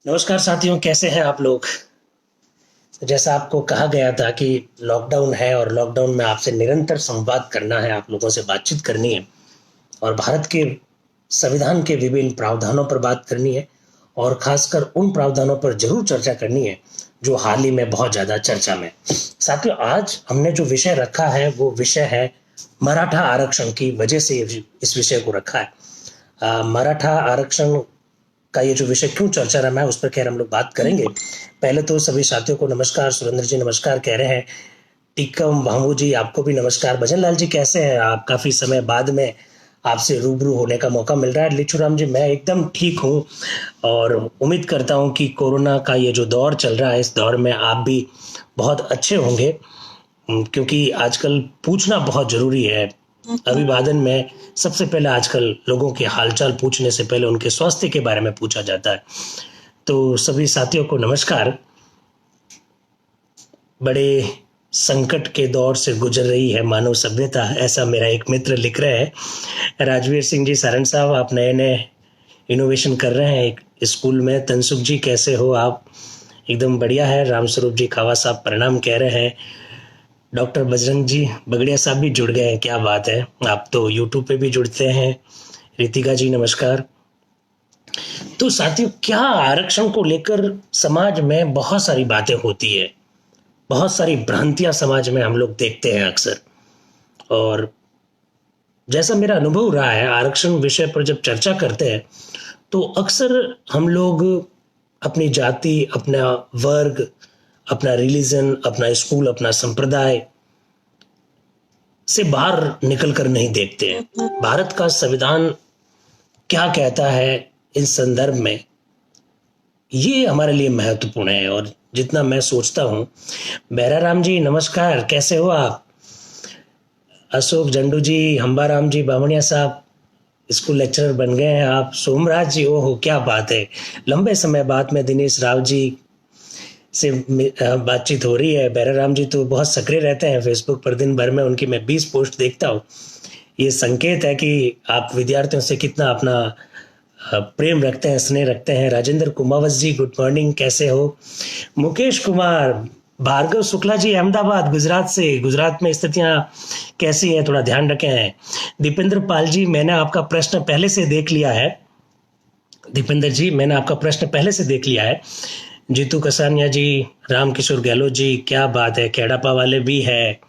नमस्कार साथियों, कैसे हैं आप लोग। जैसा आपको कहा गया था कि लॉकडाउन है और लॉकडाउन में आपसे निरंतर संवाद करना है, आप लोगों से बातचीत करनी है और भारत के संविधान के विभिन्न प्रावधानों पर बात करनी है और खासकर उन प्रावधानों पर जरूर चर्चा करनी है जो हाल ही में बहुत ज्यादा चर्चा में। साथियों, आज हमने जो विषय रखा है वो विषय है मराठा आरक्षण। की वजह से इस विषय को रखा है। मराठा आरक्षण का ये जो विषय क्यों चर्चा रहा है उस पर खैर हम लोग बात करेंगे। पहले तो सभी साथियों को नमस्कार। सुरेंद्र जी नमस्कार कह रहे हैं। टीकम भामू जी आपको भी नमस्कार। भजन लाल जी कैसे हैं आप? काफी समय बाद में आपसे रूबरू होने का मौका मिल रहा है। लिचुराम जी मैं एकदम ठीक हूँ और उम्मीद करता हूँ कि कोरोना का ये जो दौर चल रहा है इस दौर में आप भी बहुत अच्छे होंगे। क्योंकि आजकल पूछना बहुत जरूरी है। अभिवादन में सबसे पहले आजकल लोगों के हालचाल पूछने से पहले उनके स्वास्थ्य के बारे में पूछा जाता है। तो सभी साथियों को नमस्कार। बड़े संकट के दौर से गुजर रही है मानव सभ्यता, ऐसा मेरा एक मित्र लिख रहे हैं। राजवीर सिंह जी सारण साहब, आप नए नए इनोवेशन कर रहे हैं एक स्कूल में। तनसुख जी कैसे हो आप? एकदम बढ़िया है। रामस्वरूप जी खावा साहब प्रणाम कह रहे हैं। डॉक्टर बजरंग जी बगड़िया साहब भी जुड़ गए हैं, क्या बात है। आप तो यूट्यूब पे भी जुड़ते हैं। रितिका जी नमस्कार। तो साथियों, क्या आरक्षण को लेकर समाज में बहुत सारी बातें होती है, बहुत सारी भ्रांतियां समाज में हम लोग देखते हैं अक्सर। और जैसा मेरा अनुभव रहा है, आरक्षण विषय पर जब चर्चा करते हैं तो अक्सर हम लोग अपनी जाति, अपना वर्ग, अपना रिलीजन, अपना स्कूल, अपना संप्रदाय से बाहर निकल कर नहीं देखते हैं। भारत का संविधान क्या कहता है इस संदर्भ में, ये हमारे लिए महत्वपूर्ण है। और जितना मैं सोचता हूँ, बैरा राम जी नमस्कार, कैसे हो आप? अशोक झंडू जी, हम्बाराम जी, बामणिया साहब स्कूल लेक्चरर बन गए हैं आप। सोमराज जी, ओहो क्या बात है, लंबे समय बाद में दिनेश राव जी से बातचीत हो रही है। बैरा राम जी तो बहुत सक्रिय रहते हैं फेसबुक पर, दिन भर में उनकी मैं 20 पोस्ट देखता हूँ। ये संकेत है कि आप विद्यार्थियों से कितना अपना प्रेम रखते हैं, स्नेह रखते हैं। राजेंद्र कुमावत जी गुड मॉर्निंग, कैसे हो? मुकेश कुमार, भार्गव शुक्ला जी अहमदाबाद गुजरात से, गुजरात में स्थितियां कैसी हैं थोड़ा ध्यान रखें हैं। दीपेंद्र पाल जी, मैंने आपका प्रश्न पहले से देख लिया है। दीपेंद्र जी, मैंने आपका प्रश्न पहले से देख लिया है। जीतू कसानिया जी, रामकिशोर गहलोत जी, क्या बात है, कैडापा वाले भी है।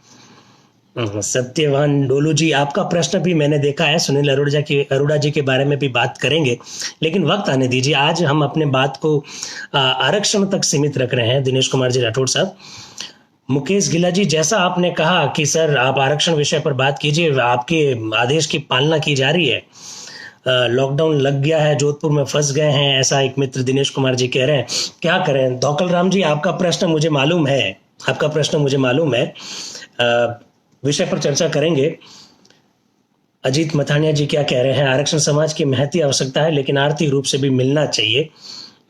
सत्यवान डोलू जी, आपका प्रश्न भी मैंने देखा है। सुनील अरोड़ा जी के बारे में भी बात करेंगे, लेकिन वक्त आने दीजिए। आज हम अपने बात को आरक्षण तक सीमित रख रहे हैं। दिनेश कुमार जी राठौड़ साहब, मुकेश गिला जी, जैसा आपने कहा कि सर आप आरक्षण विषय पर बात कीजिए, आपके आदेश की पालना की जा रही है। लॉकडाउन लग गया है, जोधपुर में फंस गए हैं, ऐसा एक मित्र दिनेश कुमार जी कह रहे हैं। क्या करें धौकल राम जी, आपका प्रश्न मुझे मालूम है, आपका प्रश्न मुझे मालूम है। विषय पर चर्चा करेंगे। अजीत मथानिया जी क्या कह रहे हैं? आरक्षण समाज की महती आवश्यकता है, लेकिन आर्थिक रूप से भी मिलना चाहिए।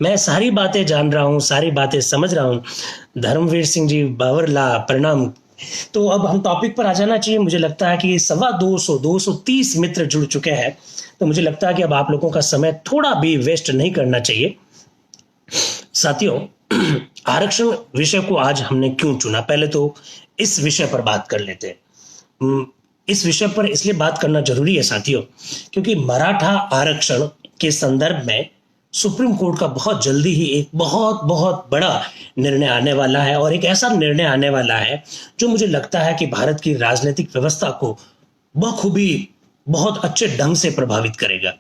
मैं सारी बातें जान रहा हूँ, सारी बातें समझ रहा हूँ। धर्मवीर सिंह जी बावरला प्रणाम। तो अब हम टॉपिक पर आ जाना चाहिए। मुझे लगता है कि 230 मित्र जुड़ चुके हैं, तो मुझे लगता है कि अब आप लोगों का समय थोड़ा भी वेस्ट नहीं करना चाहिए। साथियों, आरक्षण विषय को आज हमने क्यों चुना, पहले तो इस विषय पर बात कर लेते हैं। इस विषय पर इसलिए बात करना जरूरी है साथियों, क्योंकि मराठा आरक्षण के संदर्भ में सुप्रीम कोर्ट का बहुत जल्दी ही एक बहुत बहुत बड़ा निर्णय आने वाला है। और एक ऐसा निर्णय आने वाला है जो मुझे लगता है कि भारत की राजनीतिक व्यवस्था को बखूबी बहुत अच्छे ढंग से प्रभावित करेगा।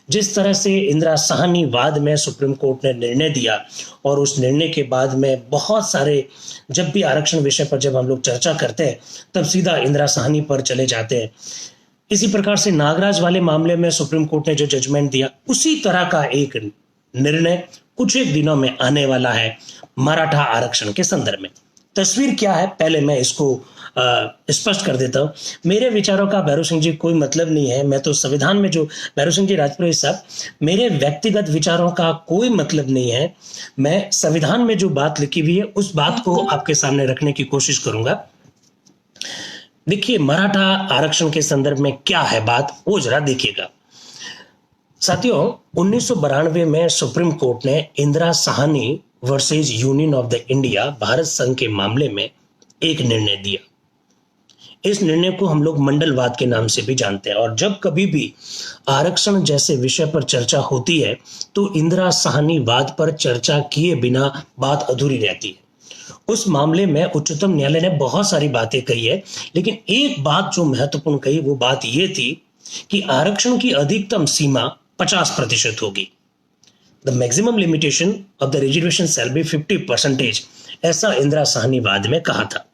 जिस तरह से इंदिरा साहनी वाद में सुप्रीम कोर्ट ने निर्णय दिया और उस निर्णय के बाद में बहुत सारे, जब भी आरक्षण विषय पर जब हम लोग चर्चा करते हैं तब सीधा इंदिरा साहनी पर चले जाते हैं। इसी प्रकार से नागराज वाले मामले में सुप्रीम कोर्ट ने जो जजमेंट दिया, उसी तरह का एक निर्णय कुछ एक दिनों में आने वाला है मराठा आरक्षण के संदर्भ में। तस्वीर क्या है पहले मैं इसको स्पष्ट कर देता हूं। मेरे विचारों का भैरव सिंह जी कोई मतलब नहीं है। मैं तो संविधान में जो, भैरव सिंह जी राजपुरोहित साहब, मेरे व्यक्तिगत विचारों का कोई मतलब नहीं है। मैं संविधान में जो बात लिखी हुई है उस बात को आपके सामने रखने की कोशिश करूंगा। देखिए, मराठा आरक्षण के संदर्भ में क्या है बात, वो जरा देखिएगा। साथियों, 1992 में सुप्रीम कोर्ट ने Indira Sahni versus union of the India Bharat संघ के मामले में एक निर्णय दिया। इस निर्णय को हम लोग मंडलवाद के नाम से भी जानते हैं, और जब कभी भी आरक्षण जैसे विषय पर चर्चा होती है तो इंदिरा साहनी वाद पर चर्चा किए बिना बात अधूरी रहती है। उस मामले में उच्चतम न्यायालय ने बहुत सारी बातें कही है, लेकिन एक बात जो महत्वपूर्ण कही वो बात ये थी कि आरक्षण की अधिकतम सीमा 50% होगी। The maximum limitation of the reservation shall be 50%, ऐसा इंदिरा साहनी वाद में कहा था।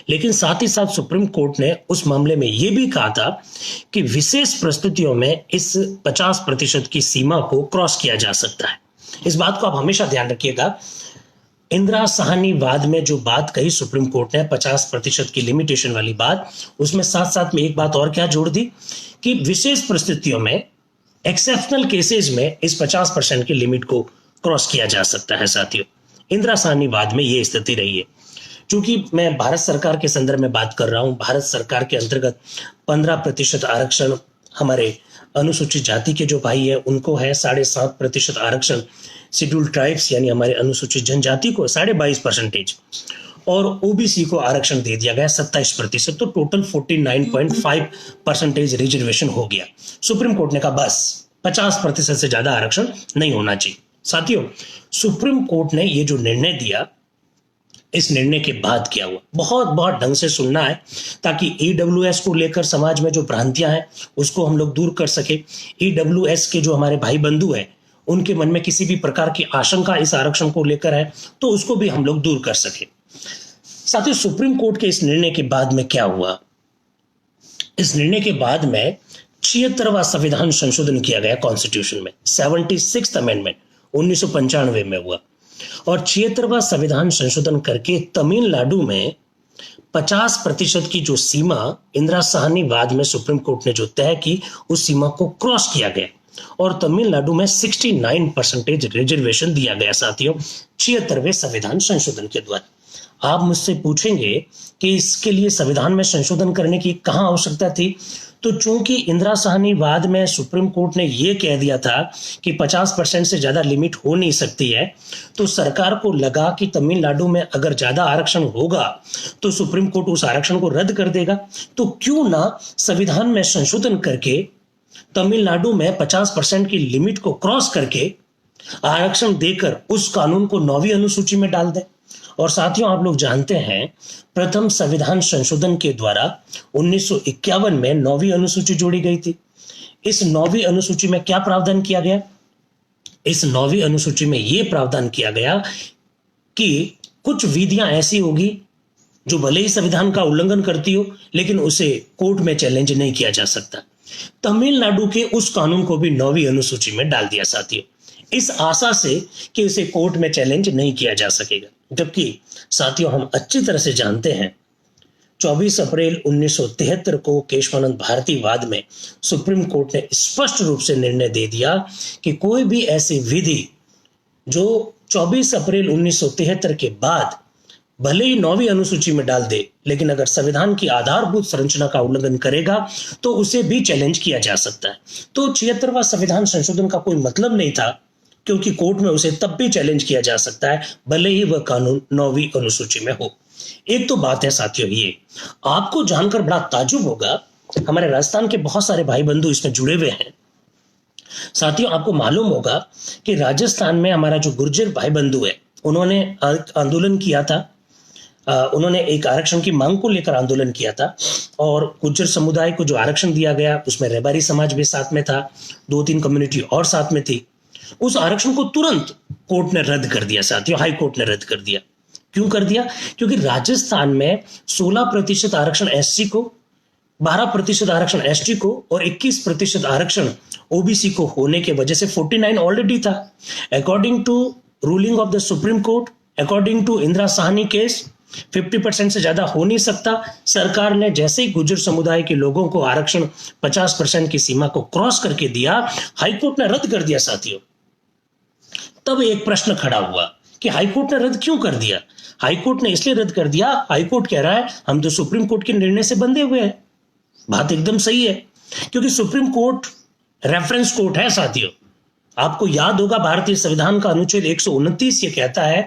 लेकिन साथ ही साथ सुप्रीम कोर्ट ने उस मामले में यह भी कहा था कि विशेष परिस्थितियों में इस 50% की सीमा को क्रॉस किया जा सकता है। इस बात को आप हमेशा ध्यान रखिएगा। इंदिरा साहनी वाद में जो बात कही सुप्रीम कोर्ट ने 50% की लिमिटेशन वाली बात, उसमें साथ साथ में एक बात और क्या जोड़ दी कि विशेष परिस्थितियों में, एक्सेप्शनल केसेस में इस 50% की लिमिट को क्रॉस किया जा सकता है। साथियों, इंदिरा साहनी वाद में यह स्थिति रही है। चूंकि मैं भारत सरकार के संदर्भ में बात कर रहा हूं, भारत सरकार के अंतर्गत 15% आरक्षण हमारे अनुसूचित जाति के जो भाई है उनको है, 7.5% आरक्षण शेड्यूल्ड ट्राइब्स यानी हमारे अनुसूचित जनजाति को 22.5%, और ओबीसी को आरक्षण दे दिया गया 27%, तो टोटल 49.5% रिजर्वेशन हो गया। सुप्रीम कोर्ट ने कहा बस 50% से ज्यादा आरक्षण नहीं होना चाहिए। साथियों, सुप्रीम कोर्ट ने ये जो निर्णय दिया, इस निर्णय के बाद क्या हुआ, बहुत बहुत ढंग से सुनना है ताकि ईडब्ल्यूएस को लेकर समाज में जो भ्रांतियां हैं उसको हम लोग दूर कर सके। ईडब्ल्यूएस के जो हमारे भाई बंधु हैं उनके मन में किसी भी प्रकार की आशंका इस आरक्षण को लेकर है तो उसको भी हम लोग दूर कर सके। साथ ही सुप्रीम कोर्ट के इस निर्णय के बाद में क्या हुआ, इस निर्णय के बाद में 76वां संविधान संशोधन किया गया कॉन्स्टिट्यूशन में। 76th अमेंडमेंट 1995 में हुआ, और 76वां संविधान संशोधन करके तमिलनाडु में 50% की जो सीमा इंदिरा साहनी वाद में सुप्रीम कोर्ट ने जो तय की, उस सीमा को क्रॉस किया गया और तमिलनाडु में 69% रिजर्वेशन दिया गया। साथियों, 76वें संविधान संशोधन के द्वारा। आप मुझसे पूछेंगे कि इसके लिए संविधान में संशोधन करने की कहां आवश्यकता थी, तो चूंकि इंदिरा साहनी वाद में सुप्रीम कोर्ट ने यह कह दिया था कि 50% से ज्यादा लिमिट हो नहीं सकती है, तो सरकार को लगा कि तमिलनाडु में अगर ज्यादा आरक्षण होगा तो सुप्रीम कोर्ट उस आरक्षण को रद्द कर देगा, तो क्यों ना संविधान में संशोधन करके तमिलनाडु में 50% की लिमिट को क्रॉस करके आरक्षण देकर उस कानून को 9वीं अनुसूची में डाल दें। और साथियों, आप लोग जानते हैं प्रथम संविधान संशोधन के द्वारा 1951 में 9वीं अनुसूची जोड़ी गई थी। इस 9वीं अनुसूची में क्या प्रावधान किया गया, इस 9वीं अनुसूची में यह प्रावधान किया गया कि कुछ विधियां ऐसी होगी जो भले ही संविधान का उल्लंघन करती हो लेकिन उसे कोर्ट में चैलेंज नहीं किया जा सकता। तमिलनाडु के उस कानून को भी 9वीं अनुसूची में डाल दिया साथियों, इस आशा से कि उसे कोर्ट में चैलेंज नहीं किया जा सकेगा। जबकि साथियों, हम अच्छी तरह से जानते हैं 24 अप्रैल 1973 को केशवानंद भारती वाद में सुप्रीम कोर्ट ने स्पष्ट रूप से निर्णय दे दिया कि कोई भी ऐसी विधि जो 24 अप्रैल 1973 के बाद भले ही 9वीं अनुसूची में डाल दे लेकिन अगर संविधान की आधारभूत संरचना का उल्लंघन करेगा तो उसे भी चैलेंज किया जा सकता है। तो 76वां संविधान संशोधन का कोई मतलब नहीं था, क्योंकि कोर्ट में उसे तब भी चैलेंज किया जा सकता है भले ही वह कानून 9वीं अनुसूची में हो। एक तो बात है साथियों, ये आपको जानकर बड़ा ताज्जुब होगा, हमारे राजस्थान के बहुत सारे भाई बंधु इसमें जुड़े हुए हैं। साथियों, आपको मालूम होगा कि राजस्थान में हमारा जो गुर्जर भाई बंधु है उन्होंने आंदोलन किया था, उन्होंने एक आरक्षण की मांग को लेकर आंदोलन किया था, और गुर्जर समुदाय को जो आरक्षण दिया गया उसमें रेबारी समाज भी साथ में था, 2-3 कम्युनिटी और साथ में थी। उस आरक्षण को तुरंत कोर्ट ने रद्द कर दिया साथियों, हाई कोर्ट ने रद्द कर दिया। क्यों कर दिया? क्योंकि राजस्थान में 16% आरक्षण एससी को, 12% आरक्षण एसटी को और 21% आरक्षण ओबीसी को होने के वजह से 49 ऑलरेडी था। According to ruling of the Supreme Court, according to Indira Sawhney case, 50% से ज्यादा हो नहीं सकता। सरकार ने जैसे ही गुर्जर समुदाय के लोगों को आरक्षण 50% की सीमा को क्रॉस करके दिया, हाईकोर्ट ने रद्द कर दिया साथियों। तब एक प्रश्न खड़ा हुआ कि हाईकोर्ट ने रद्द क्यों कर दिया? हाईकोर्ट ने इसलिए रद्द कर दिया, हाईकोर्ट कह रहा है हम तो सुप्रीम कोर्ट के निर्णय से बंधे हुए हैं। बात एकदम सही है, क्योंकि सुप्रीम कोर्ट रेफरेंस कोर्ट है साथियों। आपको याद होगा भारतीय संविधान का अनुच्छेद 129 ये कहता है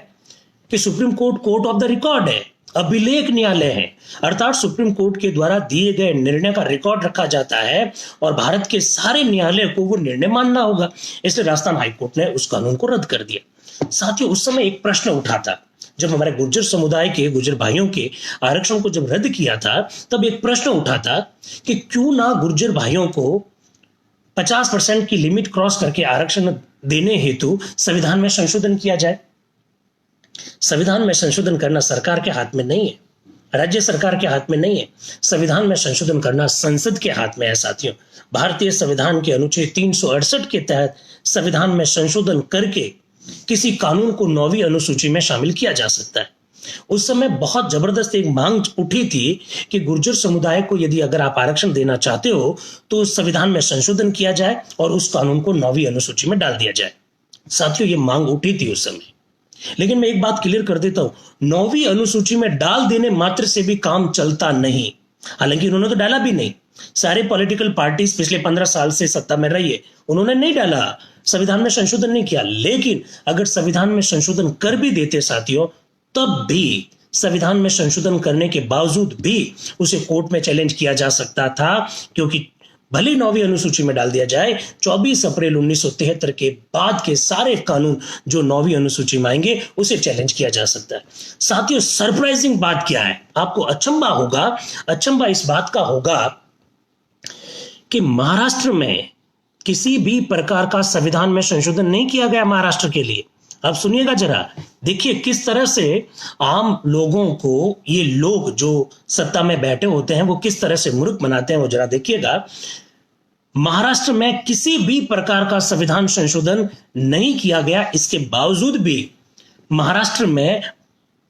कि supreme court court of the record है, अभिलेख न्यायालय है, अर्थात सुप्रीम कोर्ट के द्वारा दिए गए निर्णय का रिकॉर्ड रखा जाता है और भारत के सारे न्यायालय को वो निर्णय मानना होगा। इसलिए राजस्थान हाईकोर्ट ने उस कानून को रद्द कर दिया। साथियों, उस समय एक प्रश्न उठा था, जब हमारे गुर्जर समुदाय के, गुर्जर भाइयों के आरक्षण को जब रद्द किया था, तब एक प्रश्न उठा था कि क्यों ना गुर्जर भाइयों को 50% की लिमिट क्रॉस करके आरक्षण देने हेतु संविधान में संशोधन किया जाए। संविधान में संशोधन करना सरकार के हाथ में नहीं है, राज्य सरकार के हाथ में नहीं है। संविधान में संशोधन करना संसद के हाथ में है साथियों। भारतीय संविधान के अनुच्छेद 368 के तहत संविधान में संशोधन करके किसी कानून को 9वीं अनुसूची में शामिल किया जा सकता है। उस समय बहुत जबरदस्त एक मांग उठी थी कि गुर्जर समुदाय को यदि अगर आप आरक्षण देना चाहते हो तो संविधान में संशोधन किया जाए और उस कानून को 9वीं अनुसूची में डाल दिया जाए। साथियों, ये मांग उठी थी उस समय, लेकिन मैं एक बात क्लियर कर देता हूं, 9वीं अनुसूची में डाल देने मात्र से भी काम चलता नहीं। हालांकि उन्होंने तो डाला भी नहीं। सारे पॉलिटिकल पार्टीज पिछले 15 साल से सत्ता में रही है, उन्होंने नहीं डाला, संविधान में संशोधन नहीं किया। लेकिन अगर संविधान में संशोधन कर भी देते साथियों, तब भी संविधान में संशोधन करने के बावजूद भी उसे कोर्ट में चैलेंज किया जा सकता था, क्योंकि भले 9वीं अनुसूची में डाल दिया जाए, 24 अप्रैल 1973 के बाद के सारे कानून जो 9वीं अनुसूची में आएंगे उसे चैलेंज किया जा सकता है। साथियों, सरप्राइजिंग बात क्या है, आपको अचंभा होगा। अचंभा इस बात का होगा कि महाराष्ट्र में किसी भी प्रकार का संविधान में संशोधन नहीं किया गया महाराष्ट्र के लिए। अब सुनिएगा जरा, देखिए किस तरह से आम लोगों को ये लोग जो सत्ता में बैठे होते हैं वो किस तरह से मूर्ख बनाते हैं, वो जरा देखिएगा। महाराष्ट्र में किसी भी प्रकार का संविधान संशोधन नहीं किया गया, इसके बावजूद भी महाराष्ट्र में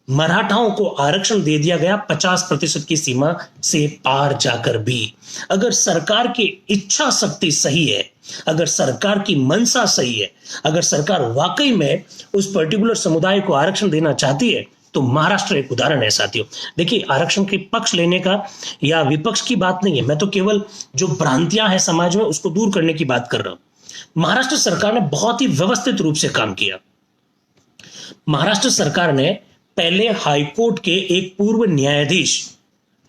मराठाओं को आरक्षण दे दिया गया 50% की सीमा से पार जाकर भी। अगर सरकार की इच्छा शक्ति सही है, अगर सरकार की मंशा सही है, अगर सरकार वाकई में उस पर्टिकुलर समुदाय को आरक्षण देना चाहती है, तो महाराष्ट्र एक उदाहरण है साथियों। देखिए, आरक्षण के पक्ष लेने का या विपक्ष की बात नहीं है, मैं तो केवल जो भ्रांतियां हैं समाज में उसको दूर करने की बात कर रहा हूं। महाराष्ट्र सरकार ने बहुत ही व्यवस्थित रूप से काम किया। महाराष्ट्र सरकार ने पहले हाईकोर्ट के एक पूर्व न्यायाधीश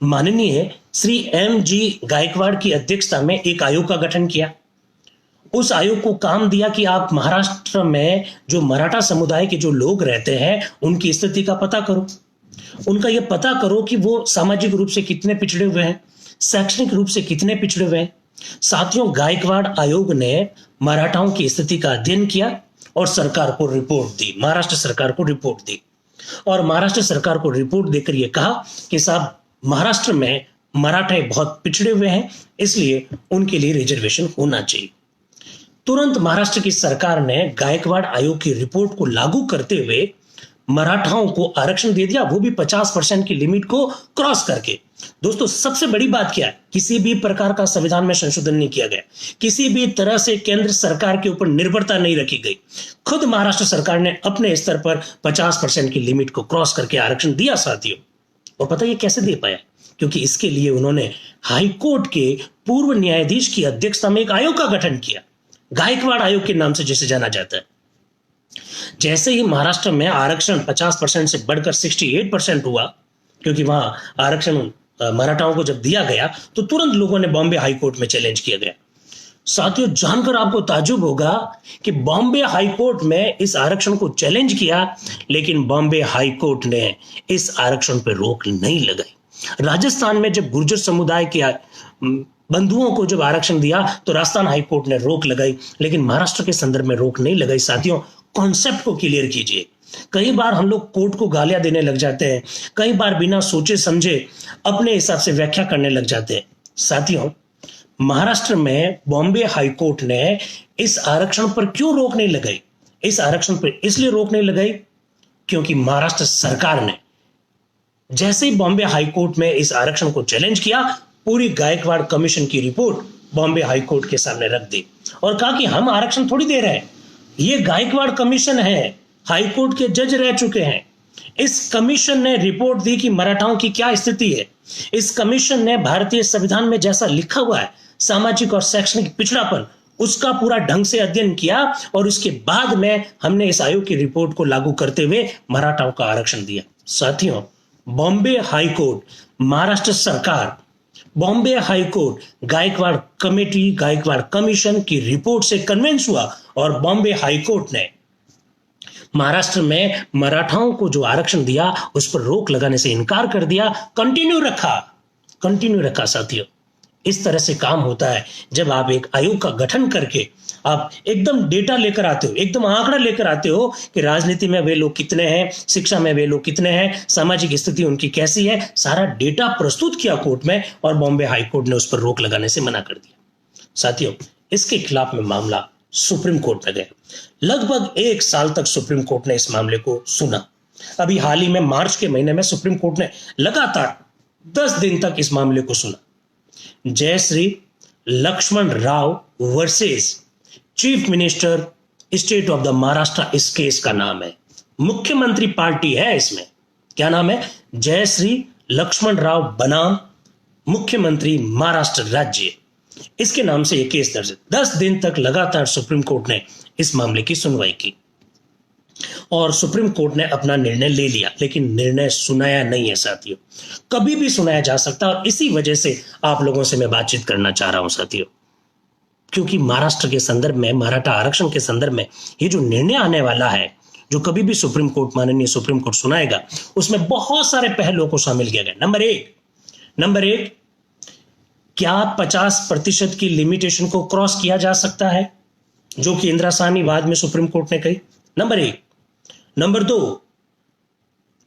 माननीय श्री M.G. गायकवाड़ की अध्यक्षता में एक आयोग का गठन किया। उस आयोग को काम दिया कि आप महाराष्ट्र में जो मराठा समुदाय के जो लोग रहते हैं उनकी स्थिति का पता करो, उनका यह पता करो कि वो सामाजिक रूप से कितने पिछड़े हुए हैं, शैक्षणिक रूप से कितने पिछड़े हुए हैं। साथियों, गायकवाड़ आयोग ने मराठाओं की स्थिति का अध्ययन किया और सरकार को रिपोर्ट दी, महाराष्ट्र सरकार को रिपोर्ट दी। और महाराष्ट्र सरकार को रिपोर्ट देकर यह कहा कि साहब, महाराष्ट्र में मराठे बहुत पिछड़े हुए हैं, इसलिए उनके लिए रिजर्वेशन होना चाहिए। तुरंत महाराष्ट्र की सरकार ने गायकवाड़ आयोग की रिपोर्ट को लागू करते हुए मराठाओं को आरक्षण दे दिया, वो भी 50% की लिमिट को क्रॉस करके। दोस्तों, सबसे बड़ी बात क्या है, किसी भी प्रकार का संविधान में संशोधन नहीं किया गया, किसी भी तरह से केंद्र सरकार के ऊपर निर्भरता नहीं रखी गई। खुद महाराष्ट्र सरकार ने अपने स्तर पर 50% की लिमिट को क्रॉस करके आरक्षण दिया साथियों। और पता ये कैसे दे पाया, क्योंकि इसके लिए उन्होंने हाईकोर्ट के पूर्व न्यायाधीश की अध्यक्षता में एक आयोग का गठन किया, गायकवाड़ आयोग के नाम से जिसे जाना जाता है। जैसे ही महाराष्ट्र में आरक्षण 50% से बढ़कर 68% हुआ, क्योंकि वहां आरक्षण मराठाओं को जब दिया गया तो तुरंत लोगों ने बॉम्बे हाईकोर्ट में चैलेंज किया गया। साथियों, जानकर आपको ताज्जुब होगा कि बॉम्बे हाईकोर्ट में इस आरक्षण को चैलेंज किया, लेकिन बॉम्बे हाईकोर्ट ने इस आरक्षण पर रोक नहीं लगाई। राजस्थान में जब गुर्जर समुदाय के बंधुओं को जब आरक्षण दिया तो राजस्थान हाईकोर्ट ने रोक लगाई, लेकिन महाराष्ट्र के संदर्भ में रोक नहीं लगाई। साथियों, कॉन्सेप्ट को क्लियर कीजिए। कई बार हम लोग कोर्ट को गालियां देने लग जाते हैं, कई बार बिना सोचे समझे अपने हिसाब से व्याख्या करने लग जाते हैं। साथियों, महाराष्ट्र में बॉम्बे हाईकोर्ट ने इस आरक्षण पर क्यों रोक नहीं लगाई? इस आरक्षण पर इसलिए रोक नहीं लगाई क्योंकि महाराष्ट्र सरकार ने जैसे ही बॉम्बे हाईकोर्ट में इस आरक्षण को चैलेंज किया, पूरी गायकवाड़ कमीशन की रिपोर्ट बॉम्बे हाईकोर्ट के सामने रख दी और कहा कि हम आरक्षण थोड़ी दे रहे हैं, ये गायकवाड़ कमीशन है, हाईकोर्ट के जज रह चुके हैं। इस कमीशन ने रिपोर्ट दी कि मराठाओं की क्या स्थिति है। इस कमीशन ने भारतीय संविधान में जैसा लिखा हुआ है सामाजिक और शैक्षणिक पिछड़ापन उसका पूरा ढंग से अध्ययन किया और उसके बाद में हमने इस आयोग की रिपोर्ट को लागू करते हुए मराठाओं का आरक्षण दिया। साथियों, बॉम्बे हाई कोर्ट, महाराष्ट्र सरकार, Bombay High Court Gaikwad committee, Gaikwad commission की रिपोर्ट से कन्विंस हुआ और बॉम्बे हाई कोर्ट ने महाराष्ट्र में मराठाओं को जो आरक्षण दिया उस पर रोक लगाने से इनकार कर दिया, कंटिन्यू रखा। साथियों, इस तरह से काम होता है जब आप एक आयोग का गठन करके आप एकदम डेटा लेकर आते हो, एकदम आंकड़ा लेकर आते हो कि राजनीति में वे लोग कितने हैं, शिक्षा में वे लोग कितने हैं, सामाजिक स्थिति उनकी कैसी है, सारा डेटा प्रस्तुत किया कोर्ट में और बॉम्बे हाई कोर्ट ने उस पर रोक लगाने से मना कर दिया। साथियों, इसके खिलाफ में मामला सुप्रीम कोर्ट में गया। लगभग 1 साल तक सुप्रीम कोर्ट ने इस मामले को सुना। अभी हाल ही में मार्च के महीने में सुप्रीम कोर्ट ने लगातार 10 दिन तक इस मामले को सुना। Jayashree Laxman Rao versus chief minister state of the Maharashtra इस केस का नाम है। मुख्यमंत्री पार्टी है इसमें। क्या नाम है? जयश्री लक्ष्मण राव बनाम मुख्यमंत्री महाराष्ट्र राज्य, इसके नाम से यह केस दर्ज है। 10 दिन तक लगातार सुप्रीम कोर्ट ने इस मामले की सुनवाई की और सुप्रीम कोर्ट ने अपना निर्णय ले लिया, लेकिन निर्णय सुनाया नहीं है साथियों। कभी भी सुनाया जा सकता है और इसी वजह से आप लोगों से मैं बातचीत करना चाह रहा हूं साथियों, क्योंकि महाराष्ट्र के संदर्भ में, मराठा आरक्षण के संदर्भ में ये जो निर्णय आने वाला है, जो कभी भी सुप्रीम कोर्ट, माननीय सुप्रीम कोर्ट सुनाएगा, उसमें बहुत सारे पहलुओं को शामिल किया गया। नंबर एक, क्या 50% की लिमिटेशन को क्रॉस किया जा सकता है, जो कि इंदिरा साहनी वाद में सुप्रीम कोर्ट ने कही? नंबर 1। नंबर 2,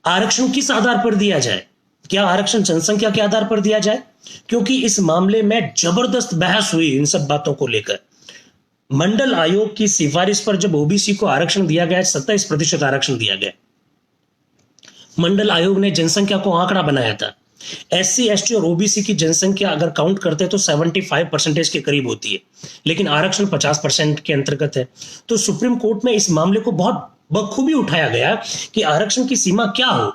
आरक्षण किस आधार पर दिया जाए? क्या आरक्षण जनसंख्या के आधार पर दिया जाए? क्योंकि इस मामले में जबरदस्त बहस हुई इन सब बातों को लेकर। मंडल आयोग की सिफारिश पर जब ओबीसी को आरक्षण दिया गया, 27% आरक्षण दिया गया। मंडल आयोग ने जनसंख्या को आंकड़ा बनाया था। एससी, एसटी और ओबीसी की जनसंख्या अगर काउंट करते हैं तो 75% के करीब होती है, लेकिन आरक्षण 50% के अंतर्गत है। तो सुप्रीम कोर्ट में इस मामले को बहुत बखूबी उठाया गया कि आरक्षण की सीमा क्या हो।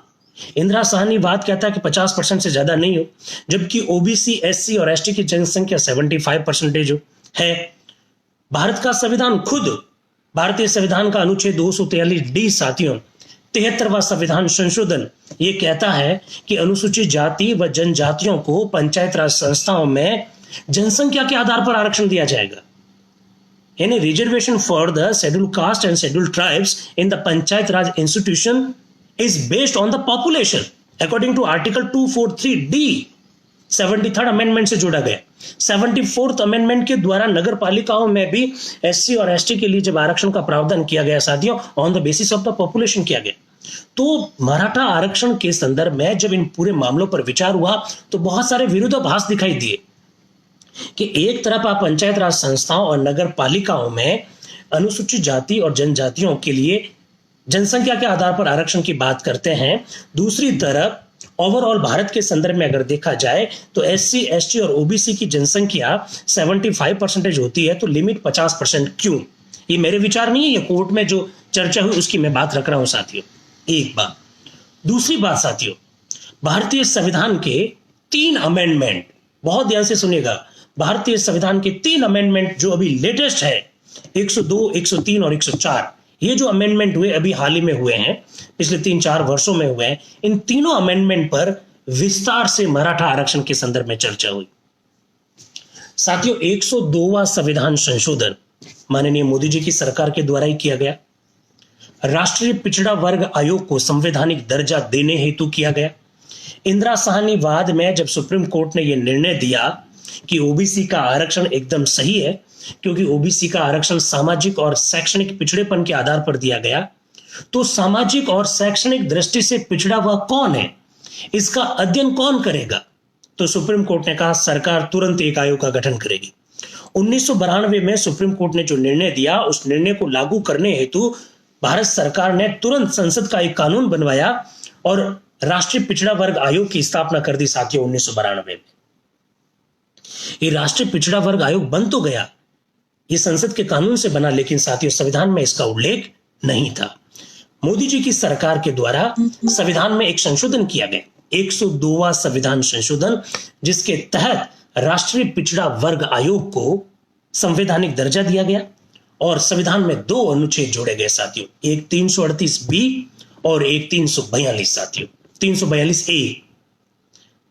इंदिरा साहनी वाद कहता है कि 50% से ज्यादा नहीं हो, जबकि ओबीसी, एससी और एसटी की जनसंख्या 75% है। भारत का संविधान खुद, भारतीय संविधान का अनुच्छेद 243D साथियों, 73वां संविधान संशोधन, ये कहता है कि अनुसूचित जाति व जनजातियों को पंचायत राज संस्थाओं में जनसंख्या के आधार पर आरक्षण दिया जाएगा। यानी reservation for the scheduled caste and scheduled tribes in the panchayat raj institution is based on the population according to article 243D 73rd amendment से जोड़ा गया। 74th अमेंडमेंट के द्वारा नगर पालिकाओं में भी एससी और एसटी के लिए जब आरक्षण का प्रावधान किया गया साथियों, on the basis of the population किया गया। तो मराठा आरक्षण के संदर्भ में जब इन पूरे मामलों पर विचार हुआ तो बहुत सारे विरोधाभास दिखाई दिए कि एक तरफ आप पंचायत राज संस्थाओं और नगर पालिकाओं में अनुसूचित जाति और जनजातियों के लिए जनसंख्या के आधार पर आरक्षण की बात करते हैं, दूसरी तरफ ओवरऑल भारत के संदर्भ में अगर देखा जाए तो एससी, एसटी और ओबीसी की जनसंख्या 75% होती है, तो लिमिट 50% क्यों? ये मेरे विचार नहीं है, ये कोर्ट में जो चर्चा हुई उसकी मैं बात रख रहा हूं साथियों। एक बात। दूसरी बात साथियों, भारतीय संविधान के 3 अमेंडमेंट, बहुत ध्यान से सुनिएगा, भारतीय संविधान के 3 अमेंडमेंट जो अभी लेटेस्ट है, 102, 103 और 104, ये जो अमेंडमेंट हुए अभी हाल ही में हुए हैं, पिछले 3-4 वर्षों में हुए हैं, इन तीनों अमेंडमेंट पर विस्तार से मराठा आरक्षण के संदर्भ में चर्चा हुई साथियों। 102वां संविधान संशोधन माननीय मोदी जी की सरकार के द्वारा ही किया गया। राष्ट्रीय पिछड़ा वर्ग आयोग को संवैधानिक दर्जा देने हेतु किया गया। इंदिरा साहनी वाद में जब सुप्रीम कोर्ट ने यह निर्णय दिया कि ओबीसी का आरक्षण एकदम सही है, क्योंकि ओबीसी का आरक्षण सामाजिक और शैक्षणिक पिछड़ेपन के आधार पर दिया गया, तो सामाजिक और शैक्षणिक दृष्टि से पिछड़ा वह कौन है, इसका अध्ययन कौन करेगा? तो सुप्रीम कोर्ट ने कहा सरकार तुरंत एक आयोग का गठन करेगी। 1992 में सुप्रीम कोर्ट ने जो निर्णय दिया, उस निर्णय को लागू करने हेतु भारत सरकार ने तुरंत संसद का एक कानून बनवाया और राष्ट्रीय पिछड़ा वर्ग आयोग की स्थापना कर दी साथियों 1992 में। ये राष्ट्रीय पिछड़ा वर्ग आयोग बन तो गया, ये संसद के कानून से बना, लेकिन साथियों संविधान में इसका उल्लेख नहीं था। मोदी जी की सरकार के द्वारा संविधान में एक संशोधन किया गया, 102वां संविधान संशोधन, जिसके तहत राष्ट्रीय पिछड़ा वर्ग आयोग को संवैधानिक दर्जा दिया गया और संविधान में 2 अनुच्छेद जोड़े गए साथियों, एक 338 बी और एक 342 साथियों, 342 ए।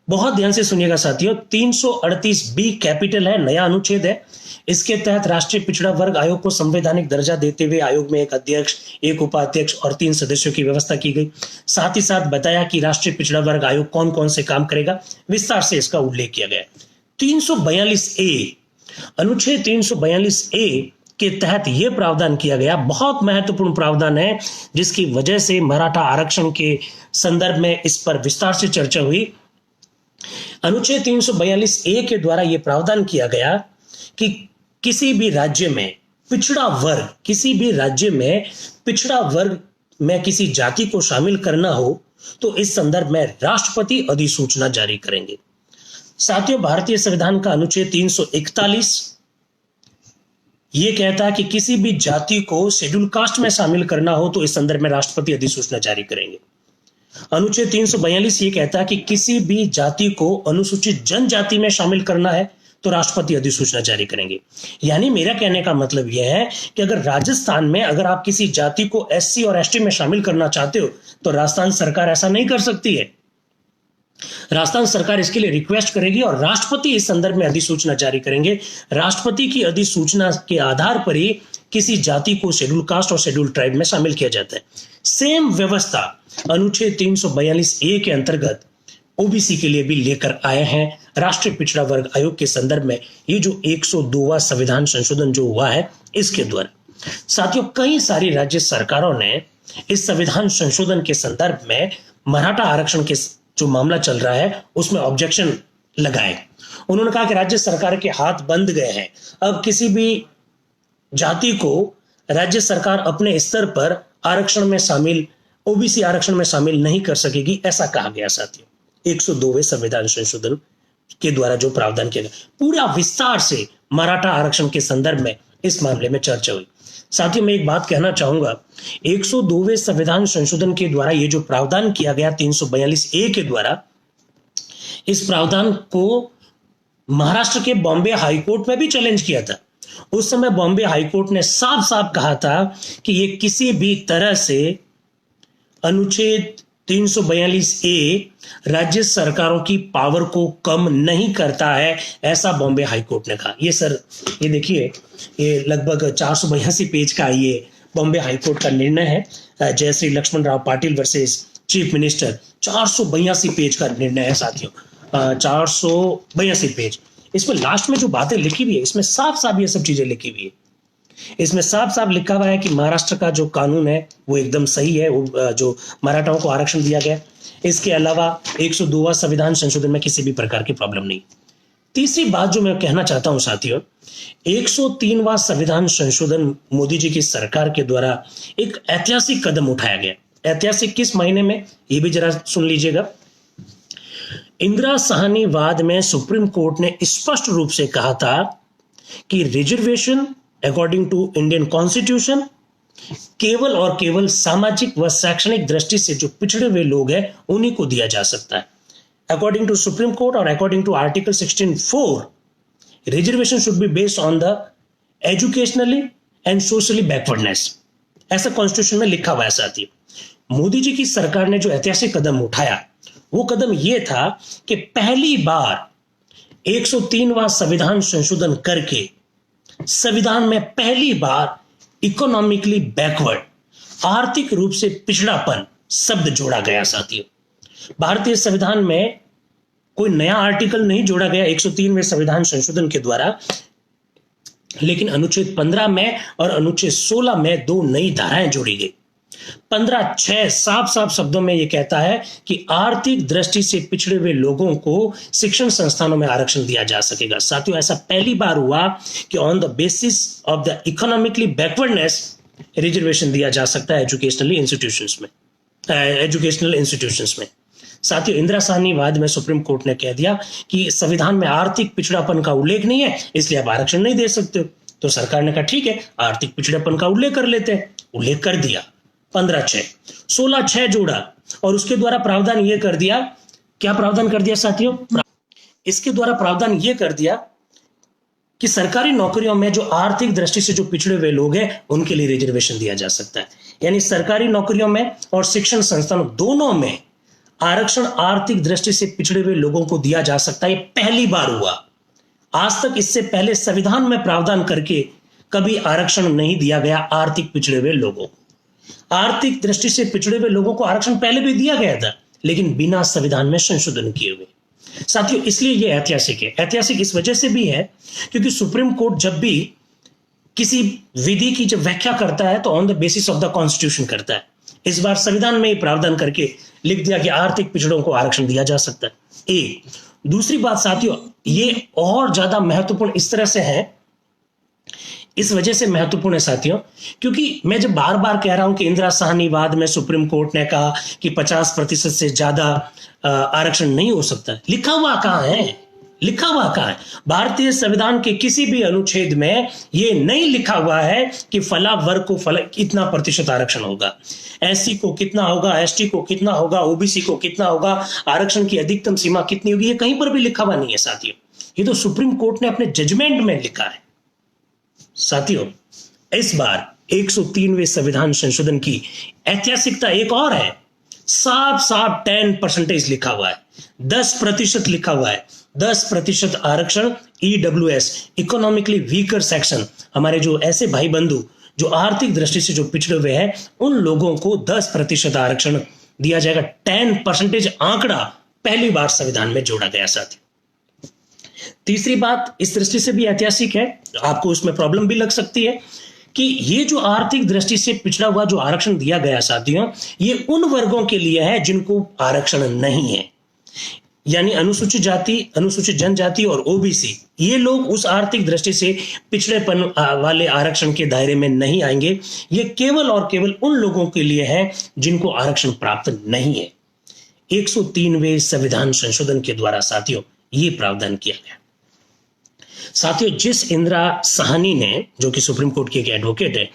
बहुत ध्यान से सुनिएगा साथियों, 338 बी कैपिटल है, नया अनुच्छेद है। इसके तहत राष्ट्रीय पिछड़ा वर्ग आयोग को संवैधानिक दर्जा देते हुए आयोग में एक अध्यक्ष, एक उपाध्यक्ष और 3 सदस्यों की व्यवस्था की गई। साथ ही साथ बताया कि राष्ट्रीय पिछड़ा वर्ग आयोग कौन कौन से काम करेगा, विस्तार से इसका उल्लेख किया गया। 342 ए, अनुच्छेद 342 ए के तहत यह प्रावधान किया गया, बहुत महत्वपूर्ण प्रावधान है, जिसकी वजह से मराठा आरक्षण के संदर्भ में इस पर विस्तार से चर्चा हुई। अनुच्छेद 342 ए के द्वारा यह प्रावधान किया गया कि किसी भी राज्य में पिछड़ा वर्ग में किसी जाति को शामिल करना हो तो इस संदर्भ में राष्ट्रपति अधिसूचना जारी करेंगे। साथियों, भारतीय संविधान का अनुच्छेद 341 यह कहता है कि किसी भी जाति को शेड्यूल कास्ट में शामिल करना हो तो इस संदर्भ में राष्ट्रपति अधिसूचना जारी करेंगे। अनुच्छेद 342 ये कहता है कि किसी भी जाति को अनुसूचित जनजाति में शामिल करना है तो राष्ट्रपति अधिसूचना जारी करेंगे। यानी मेरा कहने का मतलब यह है कि अगर राजस्थान में अगर आप किसी जाति को एससी और एसटी में शामिल करना चाहते हो तो राजस्थान सरकार ऐसा नहीं कर सकती है। राजस्थान सरकार इसके लिए रिक्वेस्ट करेगी और राष्ट्रपति इस संदर्भ में अधिसूचना जारी करेंगे। राष्ट्रपति की अधिसूचना के आधार पर ही किसी जाति को शेड्यूल कास्ट और शेड्यूल ट्राइब में शामिल किया जाता है। सेम व्यवस्था अनुच्छेद 342 ए के अंतर्गत ओबीसी के लिए भी लेकर आए हैं राष्ट्रीय पिछड़ा वर्ग आयोग के संदर्भ में। ये जो 102वां संविधान संशोधन जो हुआ है इसके द्वारा साथियों, कई सारी राज्य सरकारों ने इस संविधान संशोधन के संदर्भ में मराठा आरक्षण के जो मामला चल रहा है उसमें ऑब्जेक्शन लगाए। उन्होंने कहा कि राज्य सरकार के हाथ बंद गए हैं, अब किसी भी जाति को राज्य सरकार अपने स्तर पर आरक्षण में शामिल, ओबीसी आरक्षण में शामिल नहीं कर सकेगी, ऐसा कहा गया साथियों 102वें संविधान संशोधन के द्वारा जो प्रावधान किया गया। पूरा विस्तार से मराठा आरक्षण के संदर्भ में इस मामले में चर्चा हुई। साथियों, मैं एक बात कहना चाहूंगा, 102वें संविधान संशोधन के द्वारा ये जो प्रावधान किया गया 342 ए के द्वारा, इस प्रावधान को महाराष्ट्र के बॉम्बे हाईकोर्ट में भी चैलेंज किया था। उस समय बॉम्बे हाईकोर्ट ने साफ साफ कहा था कि ये किसी भी तरह से अनुच्छेद 342 ए राज्य सरकारों की पावर को कम नहीं करता है, ऐसा बॉम्बे हाईकोर्ट ने कहा। ये सर, ये देखिए, ये लगभग 482 पेज का ये बॉम्बे हाईकोर्ट का निर्णय है। Jayashree Laxman Rao Patil versus chief minister, 482 page का निर्णय है साथियों, 482 पेज। इसमें लास्ट में जो बातें लिखी हुई है इसमें साफ साफ ये सब चीजें लिखी हुई है। इसमें साफ साफ लिखा हुआ है कि महाराष्ट्र का जो कानून है वो एकदम सही है, वो जो मराठाओं को आरक्षण दिया गया। इसके अलावा 102वां संविधान संशोधन में किसी भी प्रकार की प्रॉब्लम नहीं। तीसरी बात जो मैं कहना चाहता हूं साथियों, 103वां संविधान संशोधन मोदी जी की सरकार के द्वारा एक ऐतिहासिक कदम उठाया गया। ऐतिहासिक किस महीने में, ये भी जरा सुन लीजिएगा। इंदिरा साहनी वाद में सुप्रीम कोर्ट ने स्पष्ट रूप से कहा था कि reservation according to Indian constitution केवल और केवल सामाजिक व शैक्षणिक दृष्टि से जो पिछड़े हुए लोग हैं उन्हीं को दिया जा सकता है। अकॉर्डिंग टू सुप्रीम कोर्ट और according to article 16(4), reservation should be based on the educationally and socially backwardness, ऐसा कॉन्स्टिट्यूशन में लिखा हुआ है। साथ ही मोदी जी की सरकार ने जो ऐतिहासिक कदम उठाया वो कदम यह था कि पहली बार 103वां संविधान संशोधन करके संविधान में पहली बार इकोनॉमिकली बैकवर्ड, आर्थिक रूप से पिछड़ापन शब्द जोड़ा गया। साथियों, भारतीय संविधान में कोई नया आर्टिकल नहीं जोड़ा गया 103वें संविधान संशोधन के द्वारा, लेकिन अनुच्छेद 15 में और अनुच्छेद 16 में 2 नई धाराएं जोड़ी गई। 15(6) साफ साफ शब्दों में यह कहता है कि आर्थिक दृष्टि से पिछड़े हुए लोगों को शिक्षण संस्थानों में आरक्षण दिया जा सकेगा। साथियों, ऐसा पहली बार हुआ कि on the basis of the economically backwardness reservation दिया जा सकता है एजुकेशनल इंस्टीट्यूशंस में। साथियों, इंदिरा साहनी वाद में सुप्रीम कोर्ट ने कह दिया कि संविधान में आर्थिक पिछड़ापन का उल्लेख नहीं है, इसलिए आप आरक्षण नहीं दे सकते हो। तो सरकार ने कहा ठीक है, आर्थिक पिछड़ापन का उल्लेख कर लेते हैं। उल्लेख कर दिया 15(6), 16(6) जोड़ा और उसके द्वारा प्रावधान यह कर दिया। क्या प्रावधान कर दिया साथियों? इसके द्वारा प्रावधान यह कर दिया कि सरकारी नौकरियों में जो आर्थिक दृष्टि से जो पिछड़े हुए लोग हैं उनके लिए रिजर्वेशन दिया जा सकता है। यानी सरकारी नौकरियों में और शिक्षण संस्थानों दोनों में आरक्षण आर्थिक दृष्टि से पिछड़े हुए लोगों को दिया जा सकता है। ये पहली बार हुआ। आज तक इससे पहले संविधान में प्रावधान करके कभी आरक्षण नहीं दिया गया आर्थिक पिछड़े हुए लोगों को। आर्थिक दृष्टि से पिछड़े हुए लोगों को आरक्षण पहले भी दिया गया था, लेकिन बिना संविधान में संशोधन किए हुए। साथियों, इसलिए यह ऐतिहासिक है। ऐतिहासिक इस वजह से भी है क्योंकि सुप्रीम कोर्ट जब भी किसी विधि की जब व्याख्या करता है तो on the basis of the constitution करता है। इस बार संविधान में ही प्रावधान करके लिख दिया कि आर्थिक पिछड़ों को आरक्षण दिया जा सकता है। एक दूसरी बात साथियों, ये और ज्यादा महत्वपूर्ण इस तरह से है, इस वजह से महत्वपूर्ण है साथियों, क्योंकि मैं जब बार बार कह रहा हूं कि इंदिरा साहनी वाद में सुप्रीम कोर्ट ने कहा कि 50% से ज्यादा आरक्षण नहीं हो सकता। लिखा हुआ कहां है? लिखा हुआ कहां है? भारतीय संविधान के किसी भी अनुच्छेद में यह नहीं लिखा हुआ है कि फला वर्ग को फला इतना प्रतिशत आरक्षण होगा, एससी को कितना होगा, एसटी को कितना होगा, ओबीसी को कितना होगा, आरक्षण की अधिकतम सीमा कितनी होगी। ये कहीं पर भी लिखा हुआ नहीं है साथियों। ये तो सुप्रीम कोर्ट ने अपने जजमेंट में लिखा है। साथियों, इस बार 103वें संविधान संशोधन की ऐतिहासिकता एक और है। साफ साफ 10% लिखा हुआ है, 10% लिखा हुआ है। 10% आरक्षण ईडब्ल्यूएस, इकोनॉमिकली वीकर सेक्शन, हमारे जो ऐसे भाई बंधु जो आर्थिक दृष्टि से जो पिछड़े हुए हैं उन लोगों को 10% आरक्षण दिया जाएगा। 10% आंकड़ा पहली बार संविधान में जोड़ा गया साथी। तीसरी बात इस दृष्टि से भी ऐतिहासिक है, आपको उसमें प्रॉब्लम भी लग सकती है कि ये जो आर्थिक दृष्टि से पिछड़ा हुआ जो आरक्षण दिया गया साथियों, ये उन वर्गों के लिए है जिनको आरक्षण नहीं है। यानी अनुसूचित जाति, अनुसूचित जनजाति और ओबीसी, ये लोग उस आर्थिक दृष्टि से पिछड़ेपन वाले आरक्षण के दायरे में नहीं आएंगे। ये केवल और केवल उन लोगों के लिए है जिनको आरक्षण प्राप्त नहीं है। 103वें संविधान संशोधन के द्वारा साथियों ये प्रावधान किया गया। साथियों, जिस इंदिरा साहनी ने, जो कि सुप्रीम कोर्ट की एक एडवोकेट है,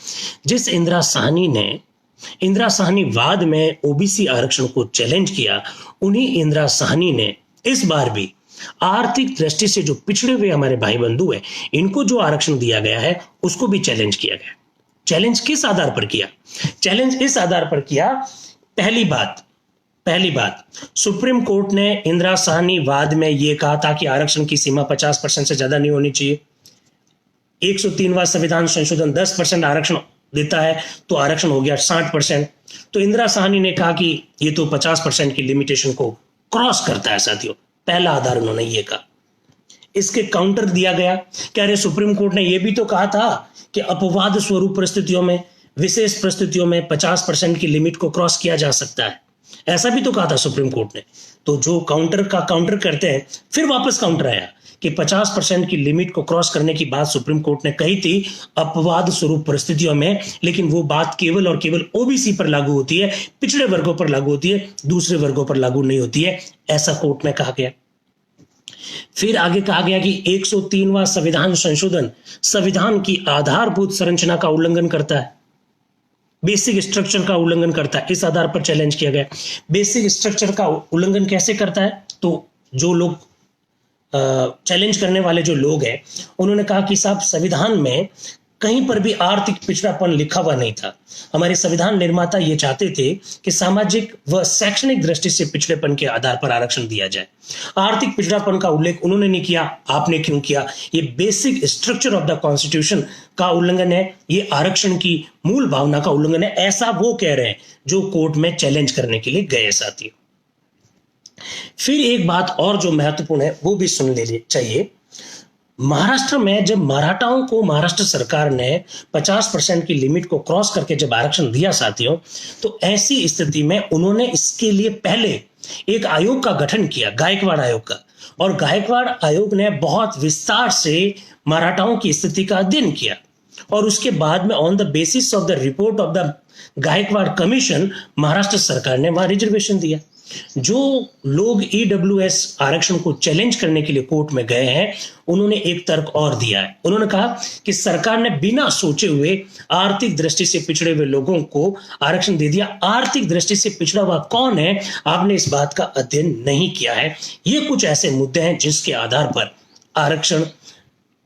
जिस इंदिरा साहनी ने इंदिरा साहनी वाद में ओबीसी आरक्षण को चैलेंज किया, उन्हीं इंदिरा साहनी ने इस बार भी आर्थिक दृष्टि से जो पिछड़े हुए हमारे भाई बंधु हैं, इनको जो आरक्षण दिया गया है उसको भी चैलेंज किया गया। चैलेंज किस आधार पर किया? चैलेंज इस आधार पर किया, पहली बात सुप्रीम कोर्ट ने इंदिरा साहनी वाद में यह कहा था कि आरक्षण की सीमा 50% से ज्यादा नहीं होनी चाहिए। 103वां संविधान संशोधन 10% आरक्षण देता है तो आरक्षण हो गया 60%। तो इंदिरा साहनी ने कहा कि ये तो 50% की लिमिटेशन को क्रॉस करता है साथियों। पहला आधार उन्होंने ये कहा। इसके काउंटर दिया गया कि अरे सुप्रीम कोर्ट ने यह भी तो कहा था कि अपवाद स्वरूप परिस्थितियों में, विशेष परिस्थितियों में 50% की लिमिट को क्रॉस किया जा सकता है। ऐसा भी तो कहा था सुप्रीम कोर्ट ने। तो जो काउंटर का काउंटर करते हैं, फिर वापस काउंटर आया कि 50% की लिमिट को क्रॉस करने की बात सुप्रीम कोर्ट ने कही थी अपवाद स्वरूप परिस्थितियों में, लेकिन वो बात केवल और केवल ओबीसी पर लागू होती है, पिछड़े वर्गों पर लागू होती है, दूसरे वर्गों पर लागू नहीं होती है, ऐसा कोर्ट में कहा गया। फिर आगे कहा गया कि 103वां संविधान संशोधन संविधान की आधारभूत संरचना का उल्लंघन करता है, बेसिक स्ट्रक्चर का उल्लंघन करता है। इस आधार पर चैलेंज किया गया। बेसिक स्ट्रक्चर का उल्लंघन कैसे करता है? तो जो लोग चैलेंज करने वाले जो लोग हैं उन्होंने कहा कि साहब संविधान में कहीं पर भी आर्थिक पिछड़ापन लिखा हुआ नहीं था। हमारे संविधान निर्माता ये चाहते थे कि सामाजिक व शैक्षणिक दृष्टि से पिछड़ेपन के आधार पर आरक्षण दिया जाए। आर्थिक पिछड़ापन का उल्लेख उन्होंने नहीं किया। आपने क्यों किया? ये basic structure of the constitution का उल्लंघन है, ये आरक्षण की मूल भावना का उल्लंघन है, ऐसा वो कह रहे हैं जो कोर्ट में चैलेंज करने के लिए गए साथी। फिर एक बात और जो महत्वपूर्ण है वो भी सुन ले चाहिए। महाराष्ट्र में जब मराठाओं को महाराष्ट्र सरकार ने 50% की लिमिट को क्रॉस करके जब आरक्षण दिया साथियों, तो ऐसी स्थिति में उन्होंने इसके लिए पहले एक आयोग का गठन किया, गायकवाड़ आयोग का। और गायकवाड़ आयोग ने बहुत विस्तार से मराठाओं की स्थिति का अध्ययन किया और उसके बाद में on the basis of the report of the Gaikwad commission Maharashtra सरकार ने वहां रिजर्वेशन दिया। जो लोग ईडब्ल्यूएस आरक्षण को चैलेंज करने के लिए कोर्ट में गए हैं उन्होंने एक तर्क और दिया है। उन्होंने कहा कि सरकार ने बिना सोचे हुए आर्थिक दृष्टि से पिछड़े हुए लोगों को आरक्षण दे दिया। आर्थिक दृष्टि से पिछड़ा हुआ कौन है, आपने इस बात का अध्ययन नहीं किया है। ये कुछ ऐसे मुद्दे हैं जिसके आधार पर आरक्षण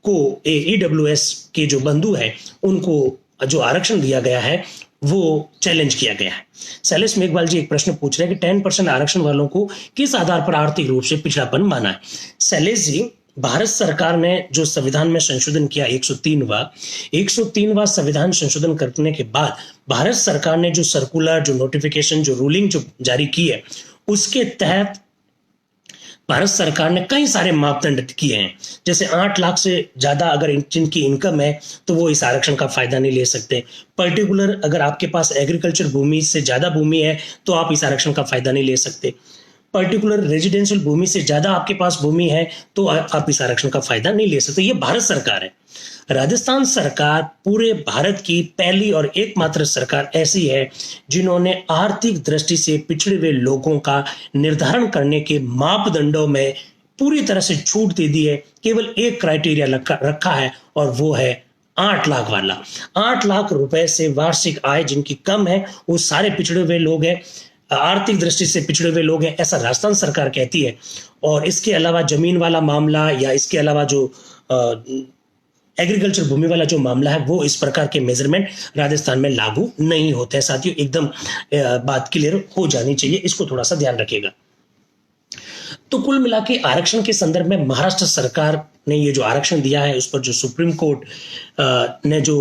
को ईडब्ल्यूएस के जो बंधु है उनको जो आरक्षण दिया गया है वो चैलेंज किया गया है। शैलेश मेघवाल जी एक प्रश्न पूछ रहे हैं कि 10% आरक्षण वालों को किस आधार पर आर्थिक रूप से पिछड़ापन माना है। शैलेश जी, भारत सरकार ने जो संविधान में संशोधन किया 103वां संविधान संशोधन करने के बाद भारत सरकार ने जो सर्कुलर, जो नोटिफिकेशन, जो रूलिंग जो जारी की है उसके तहत भारत सरकार ने कई सारे मापदंड किए हैं। जैसे 8 लाख से ज्यादा अगर जिनकी इनकम है तो वो इस आरक्षण का फायदा नहीं ले सकते। पर्टिकुलर अगर आपके पास एग्रीकल्चर भूमि से ज्यादा भूमि है तो आप इस आरक्षण का फायदा नहीं ले सकते। पर्टिकुलर रेजिडेंशियल भूमि से ज्यादा आपके पास भूमि है तो आप इस आरक्षण का फायदा नहीं ले सकते। ये भारत सरकार है। राजस्थान सरकार पूरे भारत की पहली और एकमात्र सरकार ऐसी है जिन्होंने आर्थिक दृष्टि से पिछड़े हुए लोगों का निर्धारण करने के मापदंडों में पूरी तरह से छूट दे दी है। केवल एक क्राइटेरिया रखा है और वो है 8 लाख वाला। 8 लाख रुपए से वार्षिक आय जिनकी कम है वो सारे पिछड़े हुए लोग हैं, आर्थिक दृष्टि से पिछड़े हुए लोग हैं, ऐसा राजस्थान सरकार कहती है। और इसके अलावा जमीन वाला मामला या इसके अलावा जो एग्रीकल्चर भूमि वाला जो मामला है वो इस प्रकार के मेजरमेंट राजस्थान में लागू नहीं होते हैं। साथियों, एकदम बात क्लियर हो जानी चाहिए, इसको थोड़ा सा ध्यान रखिएगा। तो कुल मिला के आरक्षण के संदर्भ में महाराष्ट्र सरकार ने ये जो आरक्षण दिया है उस पर जो सुप्रीम कोर्ट ने जो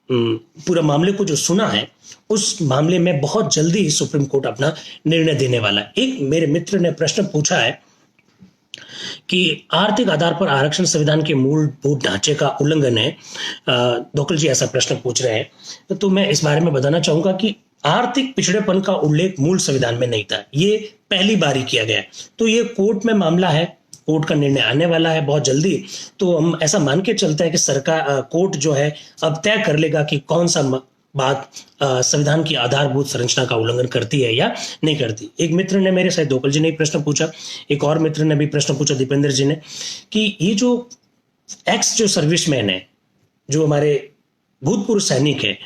पूरा मामले को जो सुना है उस मामले में बहुत जल्दी ही सुप्रीम कोर्ट अपना निर्णय देने वाला है। एक मेरे मित्र ने प्रश्न पूछा है कि आर्थिक आधार पर आरक्षण संविधान के मूलभूत ढांचे का उल्लंघन है। दोकल जी ऐसा प्रश्न पूछ रहे हैं। तो मैं इस बारे में बताना चाहूंगा कि आर्थिक पिछड़ेपन का उल्लेख मूल संविधान में नहीं था, ये पहली बार ही किया गया। तो ये कोर्ट में मामला है, कोर्ट का निर्णय आने वाला है बहुत जल्दी। तो हम ऐसा मान के चलते हैं कि सरकार कोर्ट जो है अब तय कर लेगा कि कौन सा बात संविधान की आधारभूत संरचना का उल्लंघन करती है या नहीं करती। एक मित्र ने मेरे साथ, दोकल जी ने प्रश्न पूछा, एक और मित्र ने भी प्रश्न पूछा, दीपेंद्र जी ने, कि ये जो एक्स जो सर्विसमैन है, जो हमारे भूतपूर्व सैनिक है,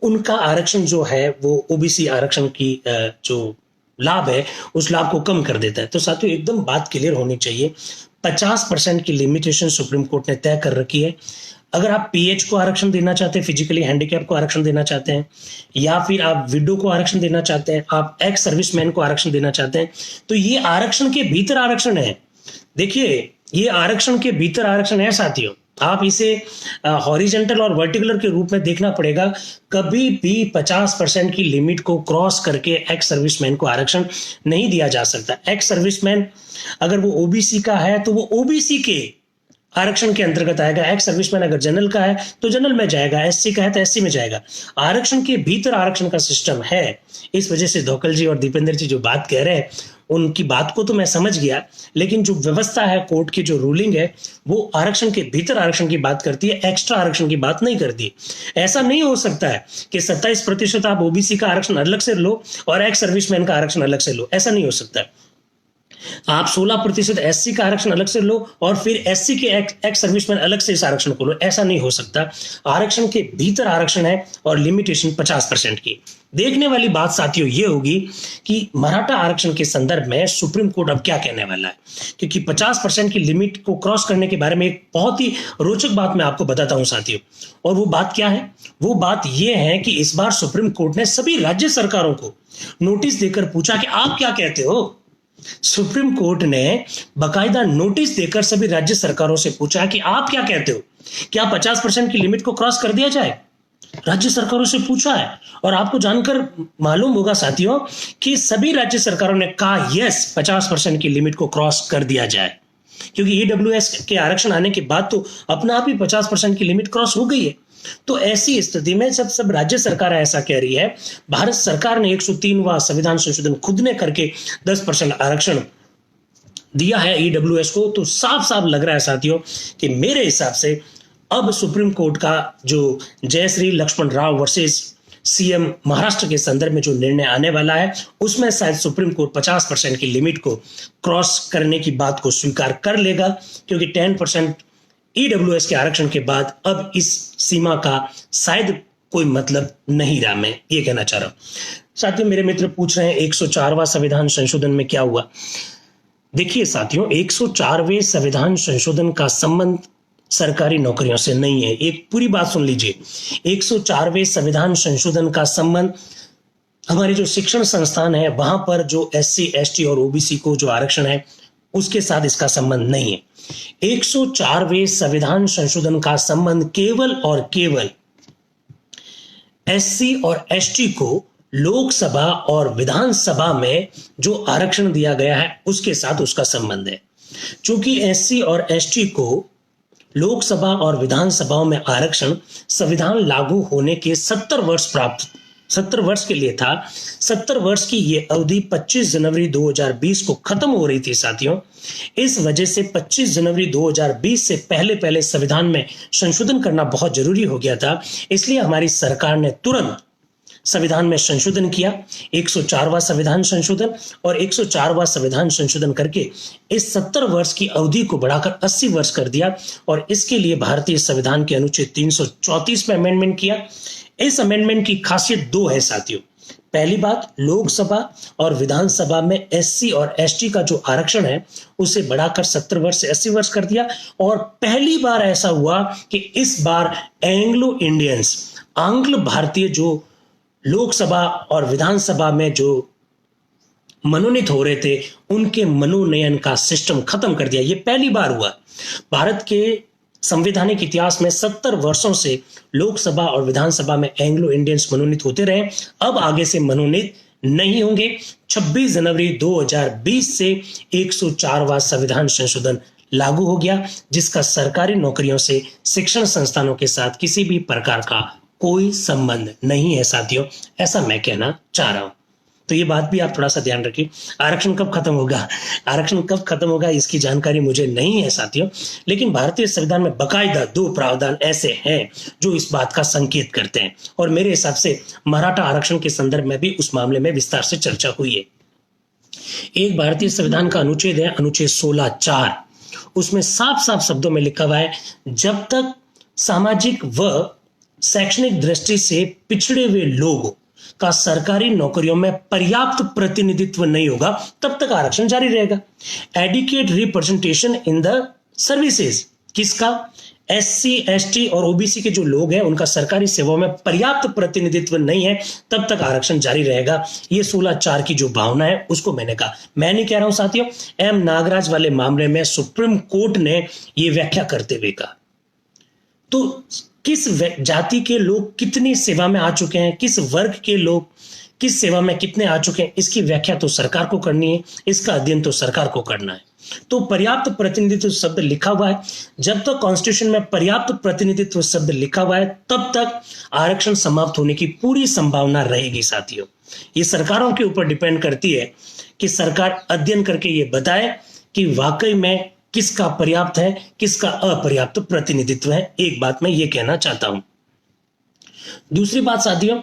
उनका आरक्षण जो है वो ओबीसी आरक्षण की जो लाभ है उस लाभ को कम कर देता है। तो साथियों, एकदम बात क्लियर होनी चाहिए। 50% की लिमिटेशन सुप्रीम कोर्ट ने तय कर रखी है। अगर आप पीएच को आरक्षण देना चाहते हैं, फिजिकली हैंडीकैप को आरक्षण देना चाहते हैं, या फिर आप विडो को आरक्षण देना चाहते हैं, आप एक्स सर्विसमैन को आरक्षण देना चाहते हैं, तो ये आरक्षण के भीतर आरक्षण है। देखिए, ये आरक्षण के भीतर आरक्षण है साथियों। आप इसे हॉरिजेंटल और वर्टिकुलर के रूप में देखना पड़ेगा। कभी भी 50% की लिमिट को क्रॉस करके एक्स सर्विसमैन को आरक्षण नहीं दिया जा सकता। एक्स सर्विसमैन अगर वो ओबीसी का है तो वो ओबीसी के आरक्षण के अंतर्गत आएगा। एक्स सर्विसमैन अगर जनरल का है तो जनरल में जाएगा, एससी का है तो एससी में जाएगा। आरक्षण के भीतर आरक्षण का सिस्टम है। इस वजह से दोकल जी और दीपेंद्र जी जो बात कह रहे हैं उनकी बात को तो मैं समझ गया, लेकिन जो व्यवस्था है, कोर्ट की जो रूलिंग है, वो आरक्षण के भीतर आरक्षण की बात करती है, एक्स्ट्रा आरक्षण की बात नहीं करती। ऐसा नहीं हो सकता है कि 27% आप ओबीसी का आरक्षण अलग से लो और एक्स सर्विसमैन का आरक्षण अलग से लो। ऐसा नहीं हो सकता है। आप 16% एससी का आरक्षण अलग से लो और फिर एससी के एक्स सर्विसमैन अलग से इस आरक्षण को लो। ऐसा नहीं हो सकता। आरक्षण के भीतर आरक्षण है और लिमिटेशन 50% की। देखने वाली बात साथियों ये होगी कि मराठा आरक्षण के संदर्भ में सुप्रीम कोर्ट अब क्या कहने वाला है, क्योंकि 50% की लिमिट को क्रॉस करने के बारे में एक बहुत ही रोचक बात मैं आपको बताता हूं साथियों। और वो बात क्या है? वो बात ये है कि इस बार सुप्रीम कोर्ट ने सभी राज्य सरकारों को नोटिस देकर पूछा कि आप क्या कहते हो। सुप्रीम कोर्ट ने बकायदा नोटिस देकर सभी राज्य सरकारों से पूछा कि आप क्या कहते हो, क्या 50% की लिमिट को क्रॉस कर दिया जाए? राज्य सरकारों से पूछा है। और आपको जानकर मालूम होगा साथियों कि सभी राज्य सरकारों ने कहा यस, 50% की लिमिट को क्रॉस कर दिया जाए, क्योंकि ईडब्ल्यूएस के आरक्षण आने के बाद तो अपना आप ही 50% की लिमिट क्रॉस हो गई है। तो ऐसी स्थिति में सब राज्य सरकार ऐसा कह रही है, भारत सरकार ने 103वां संविधान संशोधन खुद ने करके 10% आरक्षण दिया है ईडब्ल्यूएस को, तो साफ साफ लग रहा है साथियों कि मेरे हिसाब से अब सुप्रीम कोर्ट का जो जयश्री लक्ष्मण राव वर्सेस सीएम महाराष्ट्र के संदर्भ में जो निर्णय आने वाला है उसमें शायद सुप्रीम कोर्ट 50% की लिमिट को क्रॉस करने की बात को स्वीकार कर लेगा, क्योंकि 10% ईडब्ल्यूएस के आरक्षण के बाद अब इस सीमा का शायद कोई मतलब नहीं रहा। मैं ये कहना चाह रहा हूं। साथियों, मेरे मित्र पूछ रहे हैं 104वां संविधान संशोधन में क्या हुआ। देखिए साथियों, 104वें संविधान संशोधन का संबंध सरकारी नौकरियों से नहीं है। एक पूरी बात सुन लीजिए। 104वें संविधान संशोधन का संबंध हमारे जो शिक्षण संस्थान है वहां पर जो SC ST और OBC को जो आरक्षण है उसके साथ इसका संबंध नहीं है। 104वें संविधान संशोधन का संबंध केवल और केवल SC और ST को लोकसभा और विधानसभा में जो आरक्षण दिया गया है उसके साथ उसका संबंध है। चूंकि SC और ST को लोकसभा और विधानसभाओं में आरक्षण संविधान लागू होने के 70 वर्ष के लिए था। 70 वर्ष की ये अवधि 25 जनवरी 2020 को खत्म हो रही थी साथियों। इस वजह से 25 जनवरी 2020 से पहले संविधान में संशोधन करना बहुत जरूरी हो गया था। इसलिए हमारी सरकार ने तुरंत संविधान में संशोधन किया, 104वां संविधान संशोधन, और 104वां संविधान संशोधन करके इस 70 वर्ष की अवधि को बढ़ाकर 80 वर्ष कर दिया। और इसके लिए भारतीय संविधान के अनुच्छेद 334 में अमेंडमेंट किया। इस अमेंडमेंट की खासियत दो है साथियों। पहली बात, लोकसभा और विधानसभा में SC और ST का जो आरक्षण है उसे बढ़ाकर 70 वर्ष से 80 वर्ष कर दिया। और पहली बार ऐसा हुआ कि इस बार एंग्लो इंडियंस, आंग्ल भारतीय जो लोकसभा और विधानसभा में जो मनोनीत हो रहे थे उनके मनोनयन का सिस्टम खत्म कर दिया। यह पहली बार हुआ। भारत के संवैधानिक इतिहास में 70 वर्षों से लोकसभा और विधानसभा में एंग्लो इंडियंस मनोनीत होते रहे, अब आगे से मनोनीत नहीं होंगे। 26 जनवरी 2020 से 104वां संविधान संशोधन लागू हो गया, जिसका सरकारी नौकरियों से शिक्षण संस्थानों के साथ किसी भी प्रकार का कोई संबंध नहीं है साथियों। ऐसा मैं कहना चाह रहा हूं। तो ये बात भी आप थोड़ा सा ध्यान रखिए। आरक्षण कब खत्म होगा, आरक्षण कब खत्म होगा इसकी जानकारी मुझे नहीं है साथियों, लेकिन भारतीय संविधान में बकायदा 2 प्रावधान ऐसे हैं जो इस बात का संकेत करते हैं। और मेरे हिसाब से मराठा आरक्षण के संदर्भ में भी उस मामले में विस्तार से चर्चा हुई है। एक भारतीय संविधान का अनुच्छेद है, अनुच्छेद 16(4). उसमें साफ साफ शब्दों में लिखा हुआ है, जब तक सामाजिक व शैक्षणिक दृष्टि से पिछड़े हुए लोग का सरकारी नौकरियों में पर्याप्त प्रतिनिधित्व नहीं होगा तब तक आरक्षण जारी रहेगा। Adequate representation in the services, किसका? SC ST और OBC के जो लोग हैं उनका सरकारी सेवाओं में पर्याप्त प्रतिनिधित्व नहीं है तब तक आरक्षण जारी रहेगा। ये 16(4) की जो भावना है उसको मैंने कहा। मैं नहीं कह रहा हूं साथियों, M नागराज वाले मामले में सुप्रीम कोर्ट ने ये व्याख्या करते हुए कहा। तो किस जाति के लोग कितनी सेवा में आ चुके हैं, किस वर्ग के लोग किस सेवा में कितने आ चुके हैं, इसकी व्याख्या तो सरकार को करनी है, इसका अध्ययन तो सरकार को करना है। तो पर्याप्त प्रतिनिधित्व शब्द लिखा हुआ है, जब तक कॉन्स्टिट्यूशन में पर्याप्त प्रतिनिधित्व शब्द लिखा हुआ है तब तक आरक्षण समाप्त होने की पूरी संभावना रहेगी साथियों। ये सरकारों के ऊपर डिपेंड करती है कि सरकार अध्ययन करके ये बताए कि वाकई में किसका पर्याप्त है, किसका अपर्याप्त प्रतिनिधित्व है। एक बात मैं ये कहना चाहता हूं। दूसरी बात साथियों,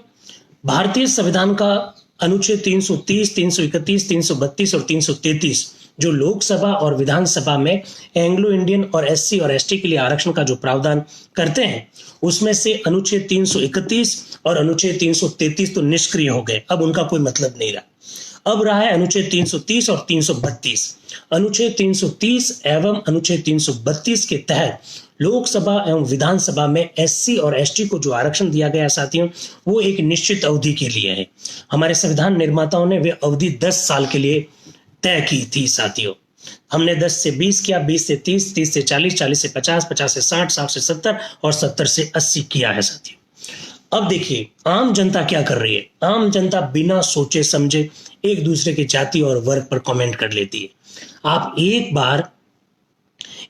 भारतीय संविधान का अनुच्छेद 330, 331, 332 और 333 जो लोकसभा और विधानसभा में एंग्लो इंडियन और SC और ST के लिए आरक्षण का जो प्रावधान करते हैं उसमें से अनुच्छेद 331 और अनुच्छेद 333 तो निष्क्रिय हो गए, अब उनका कोई मतलब नहीं रहा। अब रहा है अनुच्छेद 330 और 332। अनुच्छेद 330 एवं अनुच्छेद 332 के तहत लोकसभा एवं विधानसभा में SC और ST को जो आरक्षण दिया गया साथियों वो एक निश्चित अवधि के लिए है। हमारे संविधान निर्माताओं ने वे अवधि 10 साल के लिए तय की थी साथियों। हमने 10 से 20 किया, 20 से 30, 30 से 40, 40 से 50, 50 से 60, 60 से 70 और 70 से 80 किया है साथियों। अब देखिए आम जनता क्या कर रही है। आम जनता बिना सोचे समझे एक दूसरे के जाति और वर्ग पर कमेंट कर लेती है। आप एक बार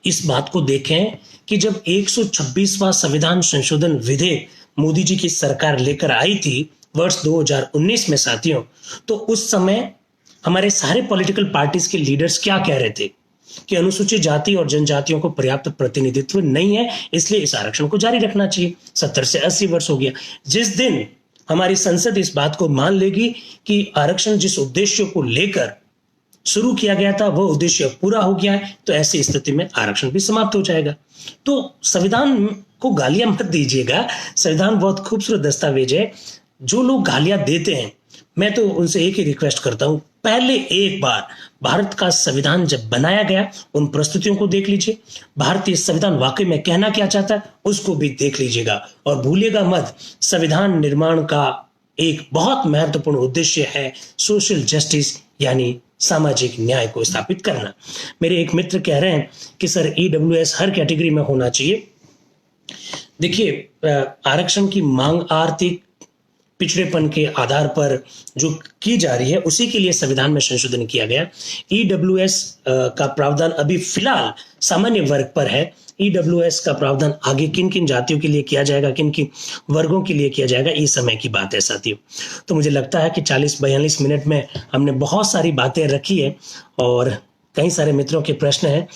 इस बात को देखें कि जब 126वां संविधान संशोधन विधेयक मोदी जी की सरकार लेकर आई थी वर्ष 2019 में साथियों, तो उस समय हमारे सारे पॉलिटिकल पार्टीज के लीडर्स क्या कह रहे थे कि अनुसूचित जाति और जनजातियों को पर्याप्त प्रतिनिधित्व नहीं है, इसलिए इस आरक्षण को जारी रखना चाहिए। 70 से 80 वर्ष हो गया। जिस दिन हमारी संसद इस बात को मान लेगी कि आरक्षण जिस उद्देश्य को लेकर शुरू किया गया था वह उद्देश्य पूरा हो गया है, तो ऐसी स्थिति में आरक्षण भी समाप्त हो जाएगा। तो संविधान को गालियां मत दीजिएगा, संविधान बहुत खूबसूरत दस्तावेज है। जो लोग गालियां देते हैं मैं तो उनसे एक ही रिक्वेस्ट करता हूं, पहले एक बार भारत का संविधान जब बनाया गया उन प्रस्तुतियों को देख लीजिए, भारतीय संविधान वाकई में कहना क्या चाहता है उसको भी देख लीजिएगा, और भूलिएगा मत, संविधान निर्माण का एक बहुत महत्वपूर्ण उद्देश्य है सोशल जस्टिस, यानी सामाजिक न्याय को स्थापित करना। मेरे एक मित्र कह रहे हैं कि सर ईडब्ल्यूएस हर कैटेगरी में होना चाहिए। देखिए, आरक्षण की मांग आर्थिक पिछड़ेपन के आधार पर जो की जा रही है उसी के लिए संविधान में संशोधन किया गया। ईडब्ल्यूएस का प्रावधान अभी फिलहाल सामान्य वर्ग पर है। ईडब्ल्यूएस का प्रावधान आगे किन किन जातियों के लिए किया जाएगा, किन किन वर्गों के लिए किया जाएगा, ये समय की बात है साथियों। तो मुझे लगता है कि 40-42 मिनट में हमने बहुत सारी बातें रखी है और कई सारे मित्रों के प्रश्न हैं।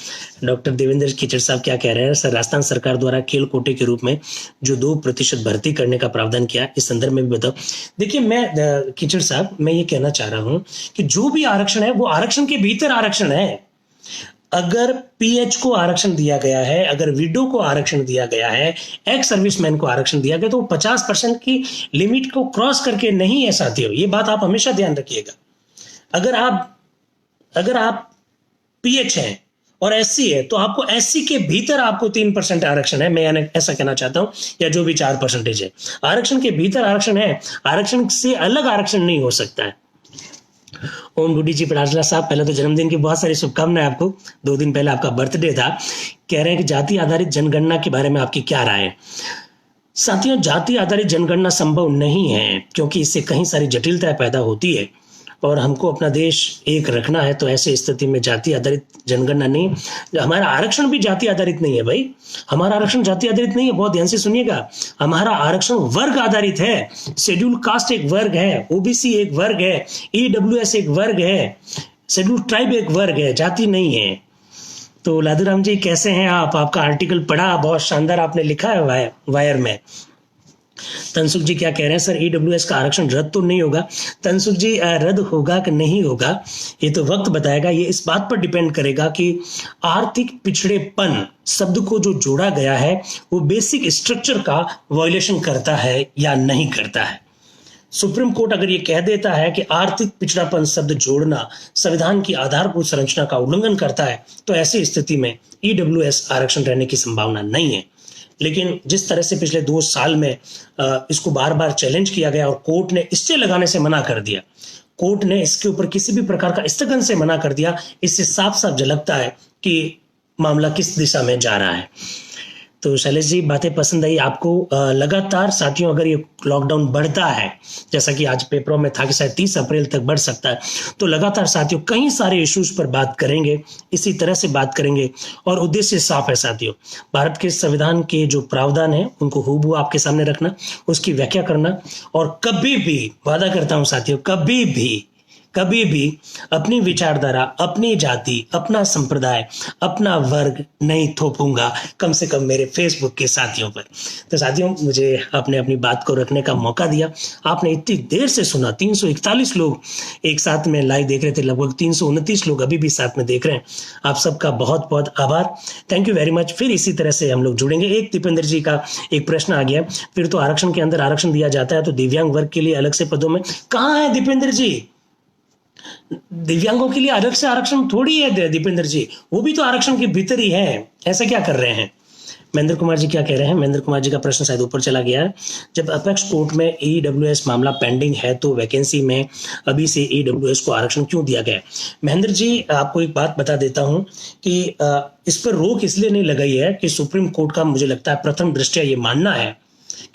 डॉक्टर देवेंद्र कीचड़ साहब क्या कह रहे हैं, सर राजस्थान सरकार द्वारा खेल कोटे के रूप में जो 2% भर्ती करने का प्रावधान किया, इस संदर्भ में भी बताओ। देखिए, मैं कीचड़ साहब मैं ये कहना चाह रहा हूं कि जो भी आरक्षण है वो आरक्षण के भीतर आरक्षण है। अगर पीएच को आरक्षण दिया गया है, अगर विडो को आरक्षण दिया गया है, एक्स सर्विसमैन को आरक्षण दिया गया, तो 50% की लिमिट को क्रॉस करके नहीं है साथियों। ये बात आप हमेशा ध्यान रखिएगा। अगर आप पीएच है और एससी है तो आपको एससी के भीतर आपको 3% आरक्षण है, मैं ऐसा कहना चाहता हूं, या जो भी 4% है, आरक्षण के भीतर आरक्षण है, आरक्षण से अलग आरक्षण नहीं हो सकता है। ओम गुडी जी पटाजला साहब, पहले तो जन्मदिन की बहुत सारी शुभकामनाएं आपको। 2 दिन पहले आपका बर्थडे था। कह रहे हैं कि जाति आधारित जनगणना के बारे में आपकी क्या राय है। साथियों, जाति आधारित जनगणना संभव नहीं है क्योंकि इससे कहीं सारी जटिलताएं पैदा होती है और हमको अपना देश एक रखना है। तो ऐसे स्थिति में जाति आधारित जनगणना नहीं, हमारा आरक्षण भी जाति आधारित नहीं है भाई, हमारा आरक्षण जाति आधारित नहीं है। बहुत ध्यान से सुनिएगा, हमारा आरक्षण वर्ग आधारित है। शेड्यूल कास्ट एक वर्ग है, ओबीसी एक वर्ग है, ईडब्ल्यूएस एक वर्ग है, शेड्यूल ट्राइब एक वर्ग है, जाति नहीं है। तो लादूराम जी कैसे हैं आप? आपका आर्टिकल पढ़ा, बहुत शानदार आपने लिखा है वायर में। तनसुख जी क्या कह रहे हैं, सर ईडब्ल्यूएस का आरक्षण रद्द तो नहीं होगा। तनसुख जी, रद्द होगा कि नहीं होगा ये तो वक्त बताएगा। ये इस बात पर डिपेंड करेगा कि आर्थिक पिछड़ेपन शब्द को जो जोड़ा गया है वो बेसिक स्ट्रक्चर का वायलेशन करता है या नहीं करता है। सुप्रीम कोर्ट अगर ये कह देता है कि आर्थिक पिछड़ापन शब्द जोड़ना संविधान की आधारभूत संरचना का उल्लंघन करता है, तो ऐसी स्थिति में ईडब्ल्यूएस आरक्षण रहने की संभावना नहीं है। लेकिन जिस तरह से पिछले 2 साल में इसको बार बार चैलेंज किया गया और कोर्ट ने स्टे लगाने से मना कर दिया, कोर्ट ने इसके ऊपर किसी भी प्रकार का स्थगन से मना कर दिया, इससे साफ साफ झलकता है कि मामला किस दिशा में जा रहा है। तो शैलेश जी, बातें पसंद आई आपको। लगातार साथियों, अगर ये लॉकडाउन बढ़ता है, जैसा कि आज पेपरों में था कि शायद 30 अप्रैल तक बढ़ सकता है, तो लगातार साथियों कई सारे इश्यूज पर बात करेंगे, इसी तरह से बात करेंगे। और उद्देश्य साफ है साथियों, भारत के संविधान के जो प्रावधान है उनको हूबहू आपके सामने रखना, उसकी व्याख्या करना, और कभी भी, वादा करता हूं साथियों, कभी भी अपनी विचारधारा, अपनी जाति, अपना संप्रदाय, अपना वर्ग नहीं थोपूंगा, कम से कम मेरे फेसबुक के साथियों पर। तो साथियों, मुझे आपने अपनी बात को रखने का मौका दिया, आपने इतनी देर से सुना। 341 लोग एक साथ में लाइव देख रहे थे, लगभग 329 लोग अभी भी साथ में देख रहे हैं। आप सबका बहुत बहुत आभार, थैंक यू वेरी मच। फिर इसी तरह से हम लोग जुड़ेंगे। एक दीपेंद्र जी का एक प्रश्न आ गया, फिर तो आरक्षण के अंदर आरक्षण दिया जाता है तो दिव्यांग वर्ग के लिए अलग से पदों में कहाँ है दीपेंद्र जी? दिव्यांगों के लिए अलग से आरक्षण थोड़ी है दीपेंद्र जी, वो भी तो आरक्षण के भीतर ही है। ऐसा क्या कर रहे हैं? महेंद्र कुमार जी क्या कह रहे हैं? महेंद्र कुमार जी का प्रश्न शायद ऊपर चला गया है। जब अपेक्स कोर्ट में ईडब्ल्यूएस मामला पेंडिंग है तो वैकेंसी में अभी से ईडब्ल्यूएस को आरक्षण क्यों दिया गया? महेंद्र जी, आपको एक बात बता देता हूं कि इस पर रोक इसलिए नहीं लगाई है कि सुप्रीम कोर्ट का, मुझे लगता है प्रथम दृष्टया ये मानना है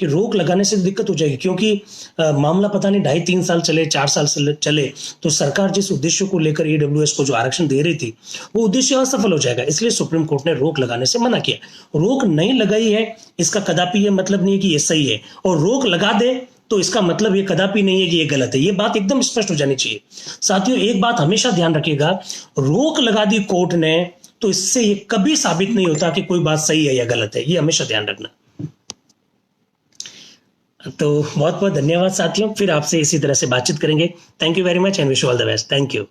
कि रोक लगाने से दिक्कत हो जाएगी, क्योंकि मामला पता नहीं 2.5-3 साल चले, 4 साल चले, तो सरकार जिस उद्देश्य को लेकर ईडब्ल्यूएस को जो आरक्षण दे रही थी वो उद्देश्य असफल हो जाएगा। इसलिए सुप्रीम कोर्ट ने रोक लगाने से मना किया। रोक नहीं लगाई है इसका कदापि ये मतलब नहीं है कि ये सही है, और रोक लगा दे तो इसका मतलब ये कदापि नहीं है कि ये गलत है। ये बात एकदम स्पष्ट हो जानी चाहिए साथियों। एक बात हमेशा ध्यान रखिएगा, रोक लगा दी कोर्ट ने तो इससे ये कभी साबित नहीं होता कि कोई बात सही है या गलत है, ये हमेशा ध्यान रखना। तो बहुत बहुत धन्यवाद साथियों, फिर आपसे इसी तरह से बातचीत करेंगे। Thank you very much and wish you all the best. Thank you.